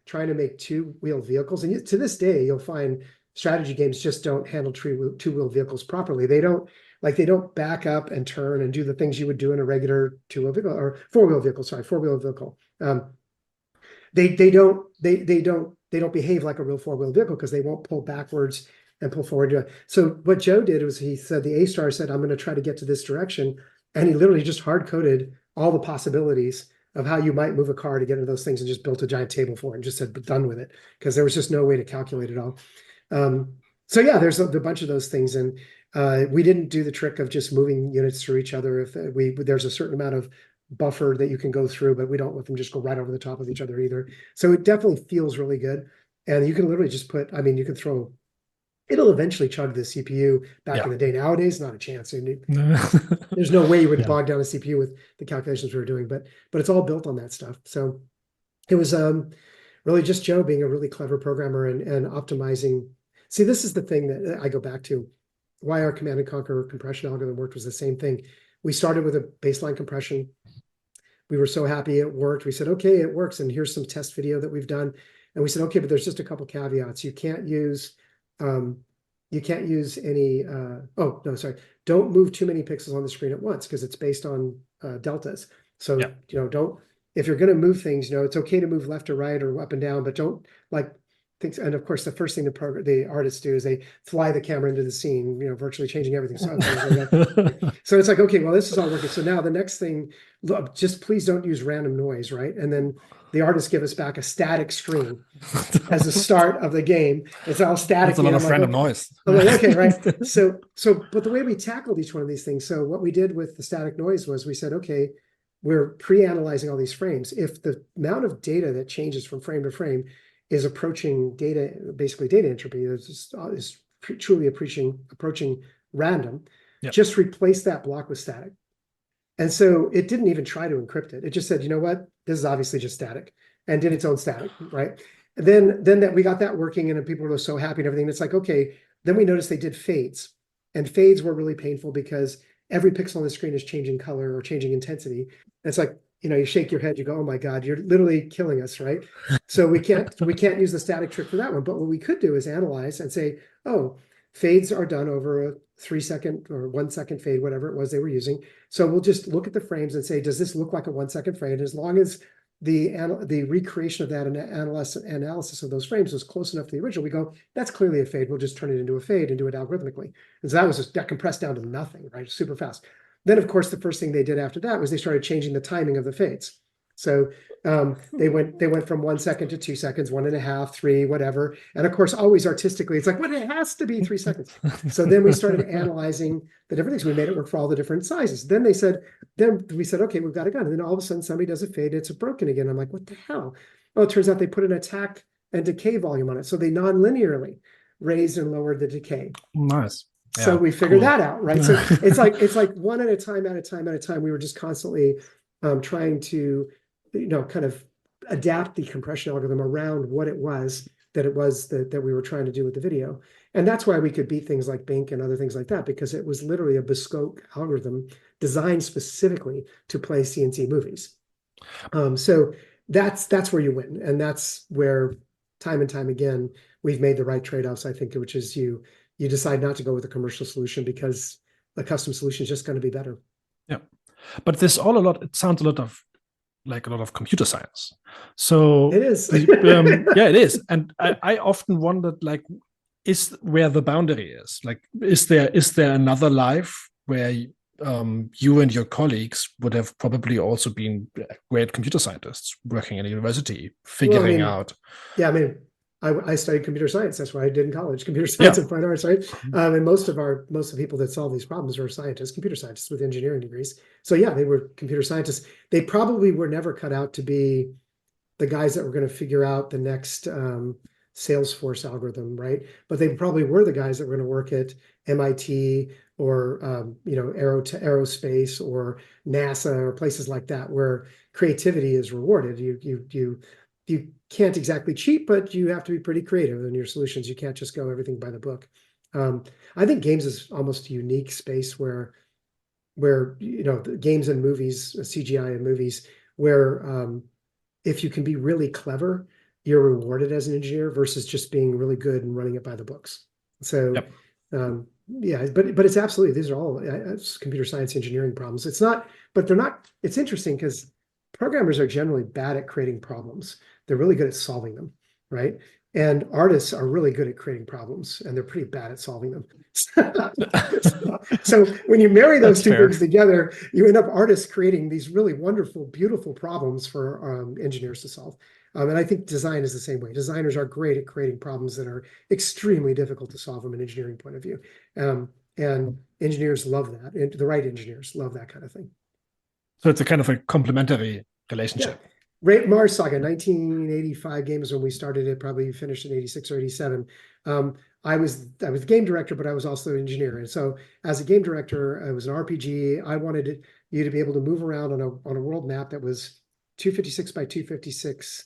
trying to make two-wheel vehicles. And to this day, you'll find strategy games just don't handle two-wheel vehicles properly. They don't back up and turn and do the things you would do in a regular two-wheel vehicle or four-wheel vehicle. They don't behave like a real four-wheel vehicle because they won't pull backwards and pull forward. So what Joe did was he said, the A star said, I'm going to try to get to this direction. And he literally just hard-coded all the possibilities of how you might move a car to get into those things and just built a giant table for it and just said, done with it, because there was just no way to calculate it all. So yeah, there's a bunch of those things. And we didn't do the trick of just moving units through each other. If there's a certain amount of buffer that you can go through, but we don't let them just go right over the top of each other either. So it definitely feels really good. And you can literally just you can throw, it'll eventually chug the CPU back in the day. Nowadays, not a chance. There's no way you would bog down a CPU with the calculations we were doing, but it's all built on that stuff. So it was really just Joe being a really clever programmer and optimizing. See, this is the thing that I go back to. Why our Command and Conquer compression algorithm worked was the same thing. We started with a baseline compression. We were so happy it worked. We said, okay, it works. And here's some test video that we've done. And we said, okay, but there's just a couple caveats. You can't use any, don't move too many pixels on the screen at once because it's based on deltas. So, if you're going to move things, it's okay to move left or right or up and down, but don't things. And of course, the first thing the artists do is they fly the camera into the scene, virtually changing everything. So it's like, okay, well, this is all working. So now the next thing, just please don't use random noise, right? And then the artists give us back a static screen as the start of the game. It's all static.
That's a lot of random noise.
I'm like, okay, right. So, but the way we tackled each one of these things, so what we did with the static noise was we said, okay, we're pre-analyzing all these frames. If the amount of data that changes from frame to frame is approaching data entropy, is truly approaching random, just replace that block with static. And so it didn't even try to encrypt it. It just said, you know what, this is obviously just static, and did its own static, right? And then that we got that working, and people were so happy and everything. And it's like, okay, then we noticed they did fades, and fades were really painful because every pixel on the screen is changing color or changing intensity. And it's like, you shake your head, you go, oh my God, you're literally killing us, right? So we can't use the static trick for that one. But what we could do is analyze and say, oh, fades are done over a 3-second or 1 second fade, whatever it was they were using. So we'll just look at the frames and say, does this look like a 1 second fade? As long as the recreation of that and analysis of those frames was close enough to the original, we go, that's clearly a fade. We'll just turn it into a fade and do it algorithmically. And so that compressed down to nothing, right? Super fast. Then, of course, the first thing they did after that was they started changing the timing of the fades. So they went from 1 second to 2 seconds, 1.5, 3, whatever. And of course, always artistically, it's like, well, it has to be 3 seconds. So then we started analyzing the different things. We made it work for all the different sizes. Then we said, okay, we've got it done. And then all of a sudden somebody does a fade, it's broken again. I'm like, what the hell? Oh, it turns out they put an attack and decay volume on it. So they non-linearly raised and lowered the decay.
Nice.
So we figured that out, right? So it's like one at a time. We were just constantly trying to, kind of adapt the compression algorithm around what it was that we were trying to do with the video. And that's why we could beat things like Bink and other things like that, because it was literally a bespoke algorithm designed specifically to play CNC movies. So that's where you win. And that's where time and time again, we've made the right trade-offs, I think, which is you decide not to go with a commercial solution because the custom solution is just going to be better.
Yeah. But it sounds a lot of computer science. So
it is.
It is. And I often wondered, is where the boundary is. Is there another life where you and your colleagues would have probably also been great computer scientists working in a university, figuring out.
Yeah, I mean, I studied computer science. That's what I did in college, computer science and fine arts, right? And most of the people that solve these problems are scientists, computer scientists with engineering degrees. So yeah, they were computer scientists. They probably were never cut out to be the guys that were going to figure out the next Salesforce algorithm, right? But they probably were the guys that were going to work at MIT or aerospace or NASA or places like that, where creativity is rewarded. You can't exactly cheat, but you have to be pretty creative in your solutions. You can't just go everything by the book. I think games is almost a unique space where the games and movies, CGI and movies, where if you can be really clever, you're rewarded as an engineer versus just being really good and running it by the books. So, yeah, but it's absolutely, these are all computer science engineering problems. It's not, but they're not. It's interesting because programmers are generally bad at creating problems. They're really good at solving them, right? And artists are really good at creating problems, and they're pretty bad at solving them. So when you marry those two things together, you end up artists creating these really wonderful, beautiful problems for engineers to solve. And I think design is the same way. Designers are great at creating problems that are extremely difficult to solve from an engineering point of view. And engineers love that. And the right engineers love that kind of thing.
So it's a kind of a complementary relationship.
Yeah. Mars Saga, 1985 games when we started it, probably finished in 86 or 87. I was game director, but I was also an engineer. And so as a game director, it was an RPG. I wanted you to be able to move around on a world map that was 256 by 256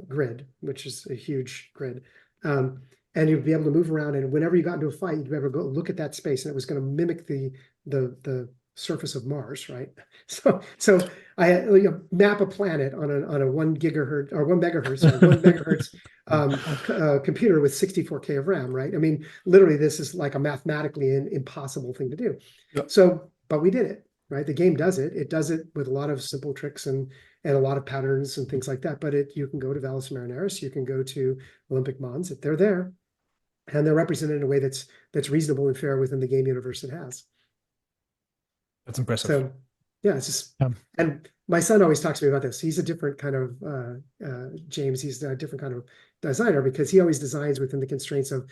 grid, which is a huge grid. And you'd be able to move around, and whenever you got into a fight, you'd be able to go look at that space, and it was going to mimic the surface of Mars, right? So I had map a planet on a 1 gigahertz or 1 megahertz or 1 megahertz computer with 64K of RAM, right? I mean, literally, this is like a mathematically impossible thing to do.
Yep.
So, but we did it, right? The game does it. It does it with a lot of simple tricks and a lot of patterns and things like that. But you can go to Valles Marineris, you can go to Olympic Mons, if they're there, and they're represented in a way that's reasonable and fair within the game universe it has.
That's impressive.
So, yeah, it's just, and my son always talks to me about this. He's a different kind of, James, he's a different kind of designer because he always designs within the constraints of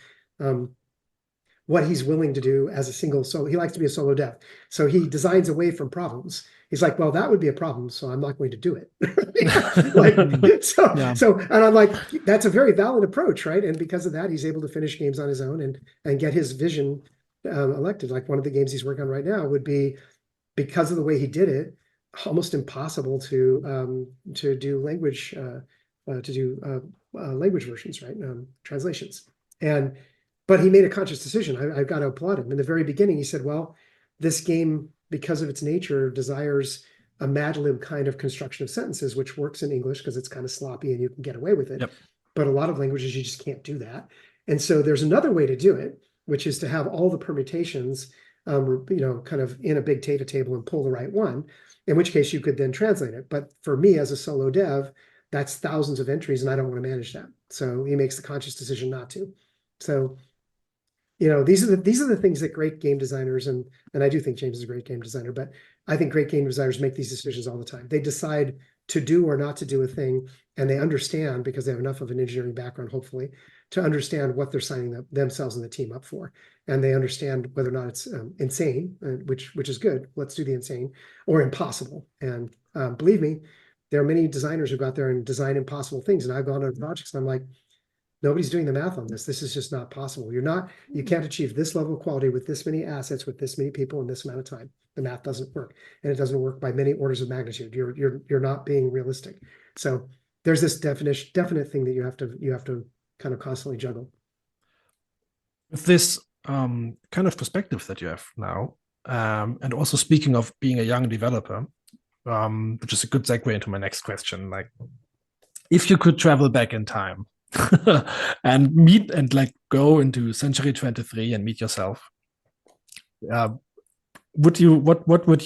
what he's willing to do as a single solo. He likes to be a solo dev. So he designs away from problems. He's like, well, that would be a problem, so I'm not going to do it. And I'm like, that's a very valid approach, right? And because of that, he's able to finish games on his own and get his vision elected. Like one of the games he's working on right now would be, because of the way he did it, almost impossible to do language language versions, right? Translations. But he made a conscious decision. I've got to applaud him. In the very beginning, he said, well, this game, because of its nature, desires a Mad Lib kind of construction of sentences, which works in English because it's kind of sloppy and you can get away with it.
Yep.
But a lot of languages, you just can't do that. And so there's another way to do it, which is to have all the permutations kind of in a big data table and pull the right one, in which case you could then translate it. But for me as a solo dev, that's thousands of entries and I don't want to manage that. So he makes the conscious decision not to. So, these are the things that great game designers, and I do think James is a great game designer, but I think great game designers make these decisions all the time. They decide to do or not to do a thing, and they understand, because they have enough of an engineering background, hopefully, to understand what they're signing themselves and the team up for. And they understand whether or not it's insane, which is good. Let's do the insane, or impossible. And believe me, there are many designers who go out there and design impossible things. And I've gone on projects and I'm like, nobody's doing the math on this. This is just not possible. You can't achieve this level of quality with this many assets, with this many people in this amount of time. The math doesn't work. And it doesn't work by many orders of magnitude. You're not being realistic. So there's this definite thing that you have to kind of constantly juggle.
With this kind of perspective that you have now, and also speaking of being a young developer, which is a good segue into my next question. Like, if you could travel back in time and meet and go into century 23 and meet yourself, what would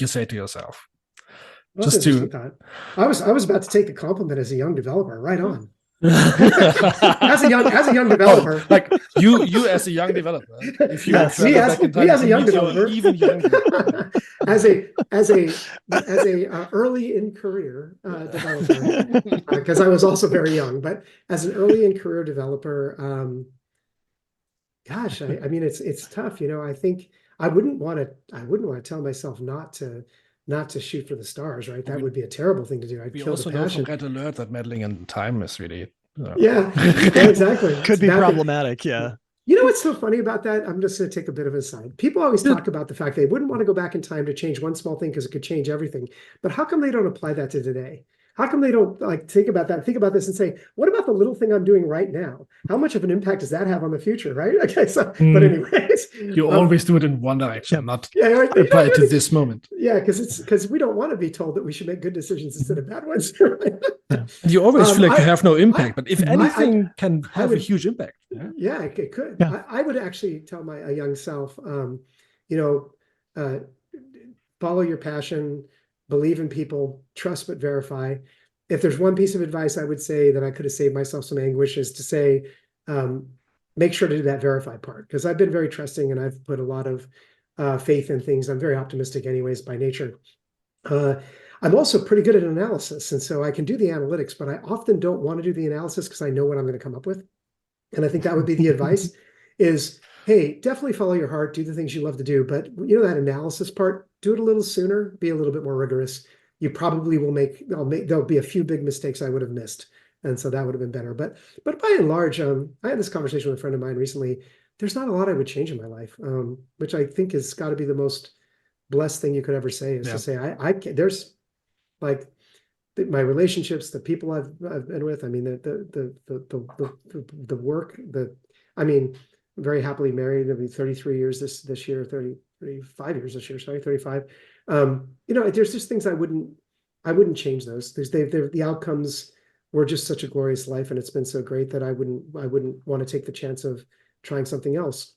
you say to yourself?
Well, just to, I was about to take the compliment as a young developer. Right on. As a young developer.
Oh, like you as a young developer. If you
Yes,
travel back in time,
me as a young
meet your
developer.
even younger.
as a early in career developer, because I was also very young, but as an early in career developer, gosh, I mean, it's tough. I think I wouldn't want to tell myself not to shoot for the stars, right? That would be a terrible thing to do. I'd
We
kill
also
the
know from
passion.
Red Alert that meddling in time is really
Yeah, exactly.
Could be problematic. Yeah.
You know what's so funny about that? I'm just going to take a bit of a side. People always talk about the fact they wouldn't want to go back in time to change one small thing because it could change everything. But how come they don't apply that to today? How come they don't think about this and say, what about the little thing I'm doing right now? How much of an impact does that have on the future, right? Okay, so but anyways,
you always do it in one direction, not
right,
apply it to this moment.
Yeah, because we don't want to be told that we should make good decisions instead of bad ones.
You always feel like you have no impact, but if anything can have a huge impact.
Yeah, it could.
Yeah.
I would actually tell my young self, follow your passion, believe in people, trust but verify. If there's one piece of advice I would say that I could have saved myself some anguish is to say, make sure to do that verify part, because I've been very trusting and I've put a lot of faith in things. I'm very optimistic anyways by nature. I'm also pretty good at analysis, and so I can do the analytics, but I often don't want to do the analysis because I know what I'm going to come up with. And I think that would be the advice is, hey, definitely follow your heart, do the things you love to do, but that analysis part, do it a little sooner, be a little bit more rigorous. You probably will there'll be a few big mistakes I would have missed. And so that would have been better. But by and large, I had this conversation with a friend of mine recently. There's not a lot I would change in my life, which I think has got to be the most blessed thing you could ever say is to say, I can't, there's like my relationships, the people I've been with. I mean, the work, I'm very happily married. I'll be 33 years this year, 35 years this year, sorry, 35. There's just things I wouldn't change those. The outcomes were just such a glorious life, and it's been so great that I wouldn't want to take the chance of trying something else.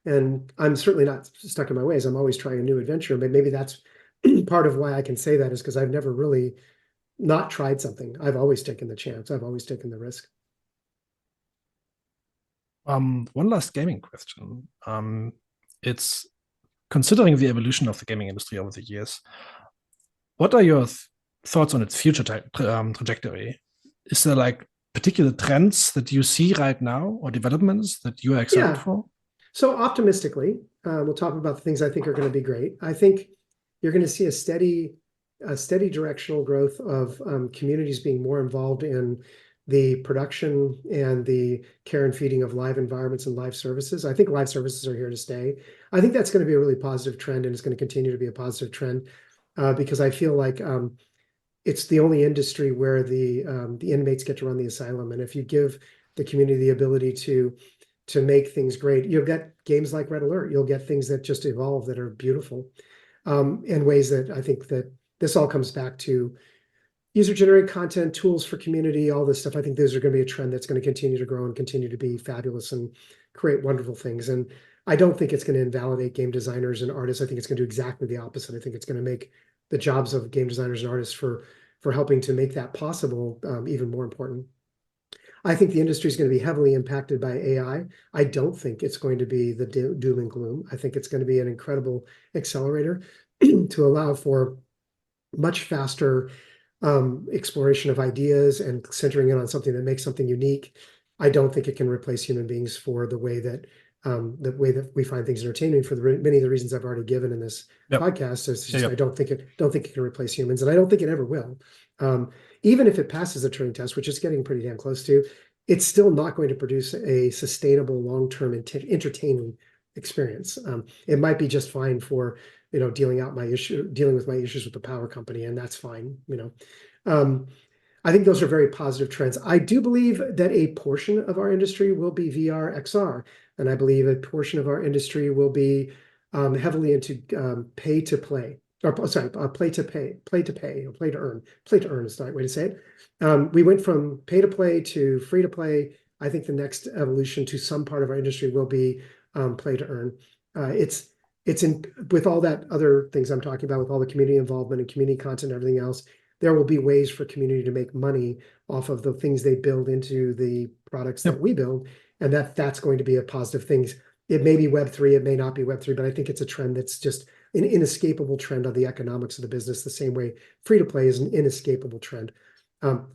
And I'm certainly not stuck in my ways. I'm always trying a new adventure, but maybe that's part of why I can say that is because I've never really not tried something. I've always taken the chance. I've always taken the risk.
One last gaming question. It's considering the evolution of the gaming industry over the years, what are your thoughts on its future trajectory? Is there like particular trends that you see right now or developments that you are excited for?
So optimistically, we'll talk about the things I think are going to be great. I think you're going to see a steady directional growth of communities being more involved in the production and the care and feeding of live environments and live services. I think live services are here to stay. I think that's going to be a really positive trend, and it's going to continue to be a positive trend because I feel like it's the only industry where the inmates get to run the asylum. And if you give the community the ability to make things great, you'll get games like Red Alert. You'll get things that just evolve that are beautiful in ways that I think that this all comes back to user-generated content, tools for community, all this stuff. I think those are going to be a trend that's going to continue to grow and continue to be fabulous and create wonderful things. And I don't think it's going to invalidate game designers and artists. I think it's going to do exactly the opposite. I think it's going to make the jobs of game designers and artists for helping to make that possible even more important. I think the industry is going to be heavily impacted by AI. I don't think it's going to be the doom and gloom. I think it's going to be an incredible accelerator to allow for much faster exploration of ideas and centering it on something that makes something unique. I don't think it can replace human beings for the way that we find things entertaining for many of the reasons I've already given in this podcast. It's just, I don't think it can replace humans, and I don't think it ever will. Even if it passes the Turing test, which it's getting pretty damn close to, it's still not going to produce a sustainable, long-term, entertaining experience. It might be just fine for dealing with my issues with the power company, and that's fine. I think those are very positive trends. I do believe that a portion of our industry will be VR, XR, and I believe a portion of our industry will be heavily into pay to play. Play to earn. Play to earn is the right way to say it. We went from pay to play to free to play. I think the next evolution to some part of our industry will be play to earn. It's in with all that other things I'm talking about, with all the community involvement and community content and everything else. there will be ways for community to make money off of the things they build into the products that we build, and that's going to be a positive thing. It may be Web3, it may not be Web3, but I think it's a trend that's just an inescapable trend on the economics of the business, the same way free-to-play is an inescapable trend.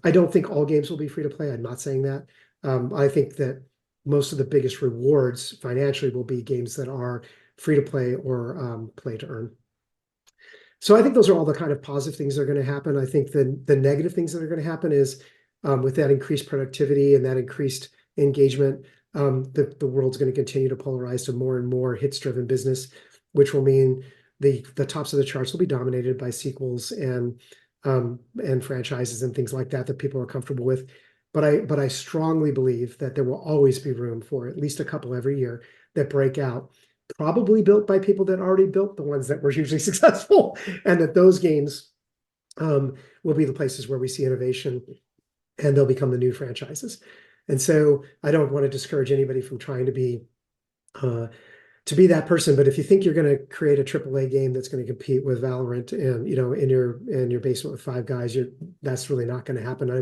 I don't think all games will be free-to-play. I'm not saying that. I think that most of the biggest rewards financially will be games that are free-to-play or play-to-earn. So I think those are all the kind of positive things that are going to happen. I think the negative things that are going to happen is with that increased productivity and that increased engagement, the world's going to continue to polarize to more and more hits-driven business, which will mean the tops of the charts will be dominated by sequels and franchises and things like that people are comfortable with. But I strongly believe that there will always be room for at least a couple every year that break out, probably built by people that already built the ones that were hugely successful, and that those games will be the places where we see innovation, and they'll become the new franchises. And so I don't want to discourage anybody from trying to be that person, but if you think you're going to create a AAA game that's going to compete with Valorant and in your basement with five guys, that's really not going to happen. I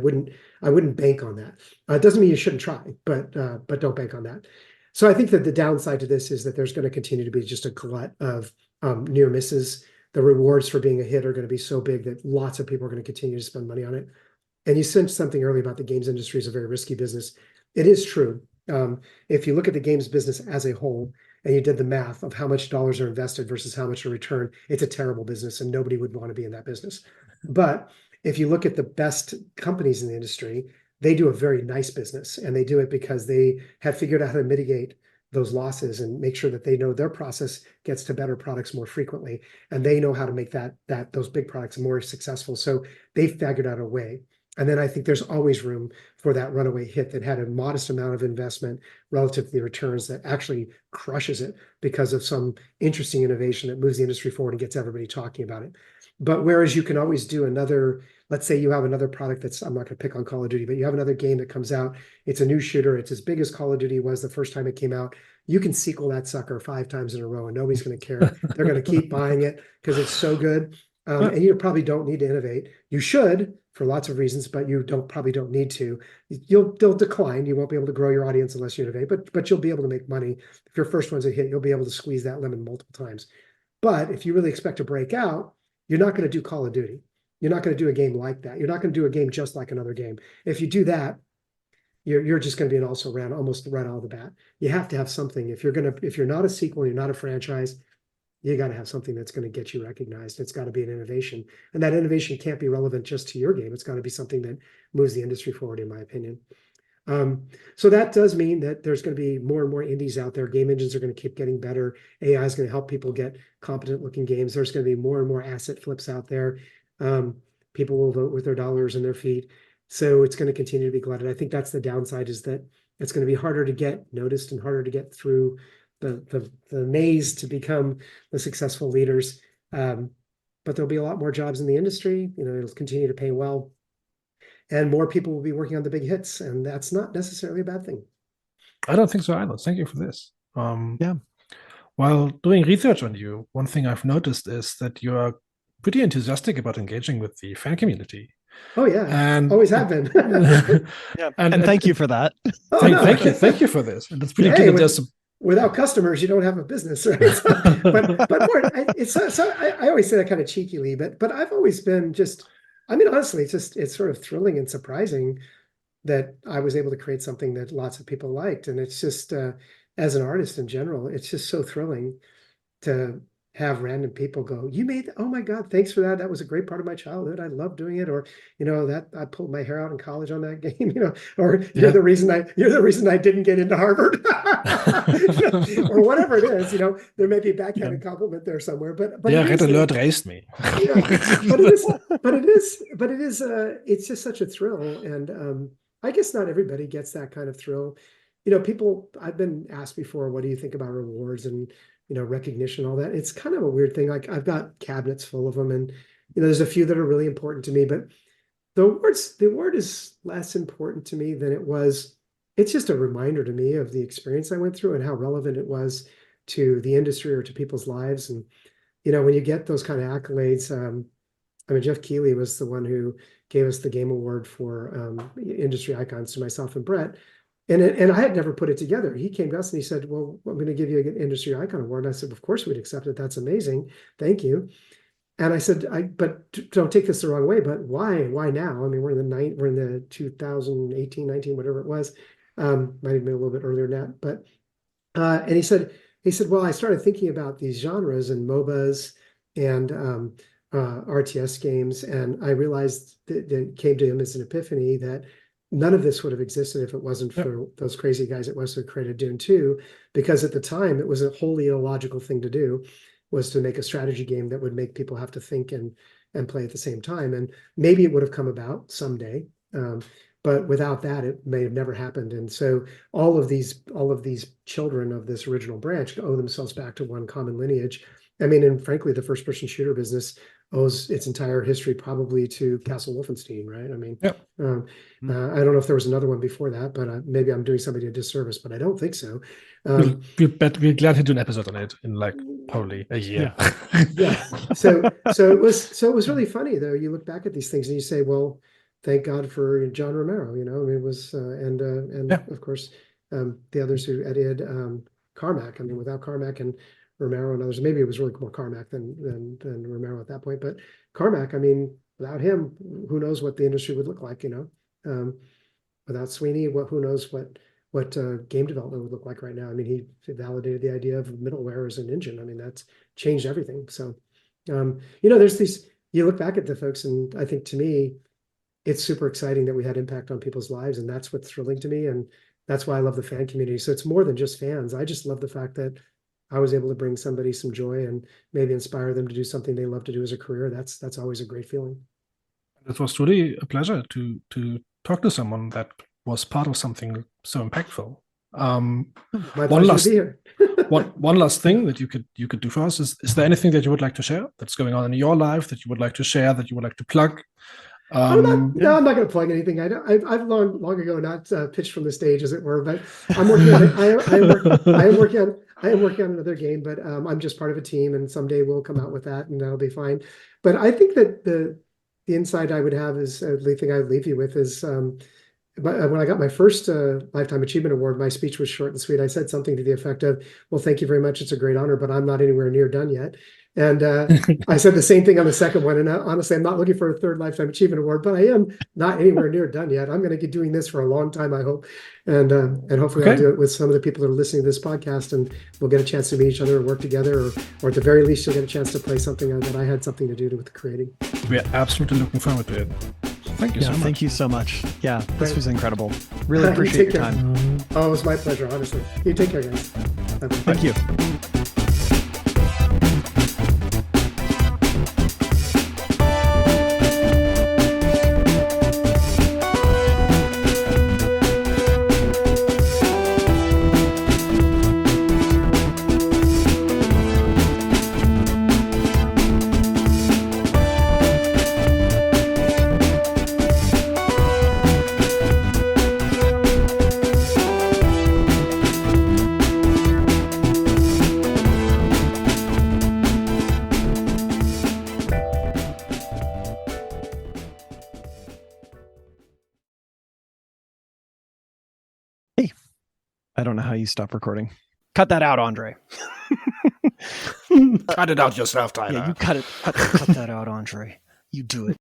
wouldn't bank on that. It doesn't mean you shouldn't try, but don't bank on that. So I think that the downside to this is that there's going to continue to be just a glut of near misses. The rewards for being a hit are going to be so big that lots of people are going to continue to spend money on it. And you said something earlier about the games industry is a very risky business. It is true. If you look at the games business as a whole, and you did the math of how much dollars are invested versus how much are returned, it's a terrible business and nobody would want to be in that business. But if you look at the best companies in the industry, they do a very nice business, and they do it because they have figured out how to mitigate those losses and make sure that they know their process gets to better products more frequently, and they know how to make those big products more successful. So they've figured out a way. And then I think there's always room for that runaway hit that had a modest amount of investment relative to the returns that actually crushes it because of some interesting innovation that moves the industry forward and gets everybody talking about it. But whereas you can always do another, let's say you have another product that's, I'm not going to pick on Call of Duty, but you have another game that comes out, it's a new shooter, it's as big as Call of Duty was the first time it came out. You can sequel that sucker 5 times in a row and nobody's going to care. They're going to keep buying it because it's so good. And you probably don't need to innovate. You should for lots of reasons, but you probably don't need to. They'll decline. You won't be able to grow your audience unless you innovate, but you'll be able to make money. If your first one's a hit, you'll be able to squeeze that lemon multiple times. But if you really expect to break out, you're not going to do Call of Duty. You're not going to do a game like that. You're not going to do a game just like another game. If you do that, you're just going to be an also ran almost right out of the bat. You have to have something. If you're not a sequel, you're not a franchise, you got to have something that's going to get you recognized. It's got to be an innovation. And that innovation can't be relevant just to your game. It's got to be something that moves the industry forward, in my opinion. So that does mean that there's going to be more and more indies out there. Game engines are going to keep getting better. AI is going to help people get competent looking games. There's going to be more and more asset flips out there. People will vote with their dollars and their feet. So it's going to continue to be glutted. I think that's the downside, is that it's going to be harder to get noticed and harder to get through the maze to become the successful leaders. But there'll be a lot more jobs in the industry. It'll continue to pay well, and more people will be working on the big hits, and that's not necessarily a bad thing.
I don't think so either. Thank you for this.
Yeah.
While doing research on you, one thing I've noticed is that you are pretty enthusiastic about engaging with the fan community.
Oh yeah, and always have been.
Yeah, and thank you for that.
Thank you for this. And it's pretty clear.
Without customers, you don't have a business, right? But more, I always say that kind of cheekily, but I've always been honestly, it's sort of thrilling and surprising that I was able to create something that lots of people liked. And it's just, as an artist in general, it's just so thrilling to have random people go, oh my God, thanks for that. That was a great part of my childhood. I love doing it. Or, that I pulled my hair out in college on that game, or you're the reason I didn't get into Harvard or whatever it is, there may be a backhanded compliment there somewhere, but
Red Alert raised me.
It's just such a thrill. And I guess not everybody gets that kind of thrill. I've been asked before, what do you think about rewards and recognition, all that. It's kind of a weird thing. Like, I've got cabinets full of them, and there's a few that are really important to me, but the award is less important to me than it was. It's just a reminder to me of the experience I went through and how relevant it was to the industry or to people's lives. And when you get those kind of accolades, I mean, Jeff Keighley was the one who gave us the Game Award for industry icons to myself and Brett. And I had never put it together. He came to us and he said, well, I'm going to give you an industry icon award. And I said, of course we'd accept it. That's amazing. Thank you. And I said, but don't take this the wrong way, but why now? I mean, we're in the 2018, 19, whatever it was. Might have been a little bit earlier than that. But and he said, well, I started thinking about these genres and MOBAs and RTS games, and I realized that it came to him as an epiphany that none of this would have existed if it wasn't for those crazy guys at Westwood created Dune 2, because at the time it was a wholly illogical thing to do, was to make a strategy game that would make people have to think and play at the same time. And maybe it would have come about someday, but without that, it may have never happened. And so all of these children of this original branch owe themselves back to one common lineage. I mean, and frankly, the first-person shooter business owes its entire history probably to Castle Wolfenstein, right? I mean, I don't know if there was another one before that, but maybe I'm doing somebody a disservice, but I don't think so.
We're glad to do an episode on it in like probably a year.
Yeah. So it was really funny though. You look back at these things and you say, well, thank God for John Romero. You know, I mean, it was and of course the others who edited Carmack. I mean, without Carmack and Romero and others, maybe it was really more Carmack than Romero at that point. But Carmack, I mean, without him, who knows what the industry would look like? You know, without Sweeney, who knows what game development would look like right now? I mean, he validated the idea of middleware as an engine. I mean, that's changed everything. So, you know, there's these. You look back at the folks, and I think to me, it's super exciting that we had impact on people's lives, and that's what's thrilling to me, and that's why I love the fan community. So it's more than just fans. I just love the fact that I was able to bring somebody some joy and maybe inspire them to do something they love to do as a career. That's always a great feeling.
It was really a pleasure to talk to someone that was part of something so impactful.
My pleasure to be here.
one last thing that you could do for us is there anything that you would like to share that's going on in your life that you would like to share, that you would like to plug?
I'm not going to plug anything. I've long ago not pitched from the stage, as it were. But I'm working on it. I am working on another game, but I'm just part of a team, and someday we'll come out with that, and that'll be fine. But I think that the insight I would have is the thing I would leave you with is when I got my first Lifetime Achievement Award, my speech was short and sweet. I said something to the effect of, well, thank you very much. It's a great honor, but I'm not anywhere near done yet. And I said the same thing on the second one. And honestly, I'm not looking for a third Lifetime Achievement Award, but I am not anywhere near done yet. I'm going to keep doing this for a long time, I hope. And hopefully I'll do it with some of the people that are listening to this podcast, and we'll get a chance to meet each other and work together, or at the very least, you'll get a chance to play something that I had something to do with creating.
We're absolutely looking forward to it. Thank you so much.
Thank you so much. Yeah, this was incredible. Really appreciate your time.
Oh, it was my pleasure, honestly. You take care, guys. Bye-bye.
Thank you. I don't know how you stop recording. Cut that out, Andre.
Cut it out yourself, Tyler.
Yeah, you cut that out, Andre. You do it.